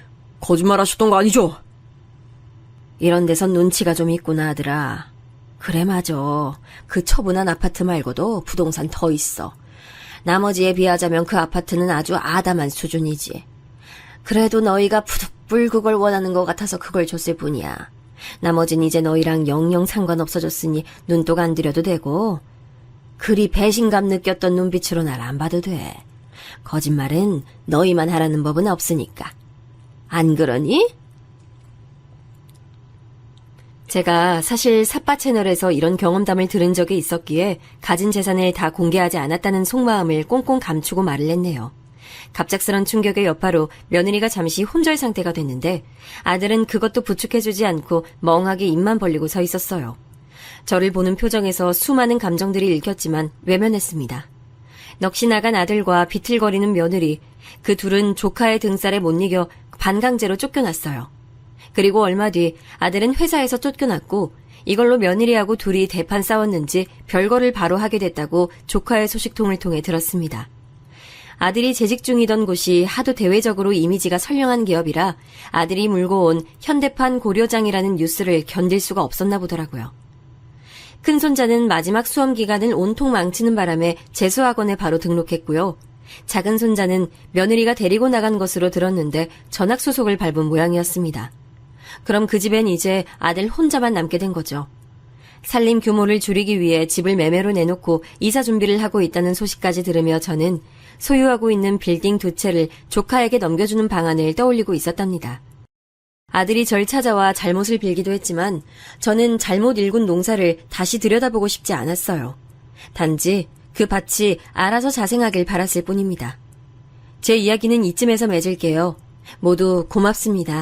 거짓말 하셨던 거 아니죠? 이런 데선 눈치가 좀 있구나, 아들아. 그래, 맞아. 그 처분한 아파트 말고도 부동산 더 있어. 나머지에 비하자면 그 아파트는 아주 아담한 수준이지. 그래도 너희가 부득불 그걸 원하는 것 같아서 그걸 줬을 뿐이야. 나머진 이제 너희랑 영영 상관없어졌으니 눈독 안 들여도 되고 그리 배신감 느꼈던 눈빛으로 날 안 봐도 돼. 거짓말은 너희만 하라는 법은 없으니까. 안 그러니? 제가 사실 삿바 채널에서 이런 경험담을 들은 적이 있었기에 가진 재산을 다 공개하지 않았다는 속마음을 꽁꽁 감추고 말을 했네요. 갑작스런 충격의 여파로 며느리가 잠시 혼절 상태가 됐는데 아들은 그것도 부축해주지 않고 멍하게 입만 벌리고 서 있었어요. 저를 보는 표정에서 수많은 감정들이 읽혔지만 외면했습니다. 넋이 나간 아들과 비틀거리는 며느리, 그 둘은 조카의 등살에 못 이겨 반강제로 쫓겨났어요. 그리고 얼마 뒤 아들은 회사에서 쫓겨났고 이걸로 며느리하고 둘이 대판 싸웠는지 별거를 바로 하게 됐다고 조카의 소식통을 통해 들었습니다. 아들이 재직 중이던 곳이 하도 대외적으로 이미지가 선량한 기업이라 아들이 물고 온 현대판 고려장이라는 뉴스를 견딜 수가 없었나 보더라고요. 큰손자는 마지막 수험 기간을 온통 망치는 바람에 재수학원에 바로 등록했고요. 작은 손자는 며느리가 데리고 나간 것으로 들었는데 전학소속을 밟은 모양이었습니다. 그럼 그 집엔 이제 아들 혼자만 남게 된 거죠. 살림 규모를 줄이기 위해 집을 매매로 내놓고 이사 준비를 하고 있다는 소식까지 들으며 저는 소유하고 있는 빌딩 2채를 조카에게 넘겨주는 방안을 떠올리고 있었답니다. 아들이 절 찾아와 잘못을 빌기도 했지만 저는 잘못 일군 농사를 다시 들여다보고 싶지 않았어요. 단지 그 밭이 알아서 자생하길 바랐을 뿐입니다. 제 이야기는 이쯤에서 맺을게요. 모두 고맙습니다.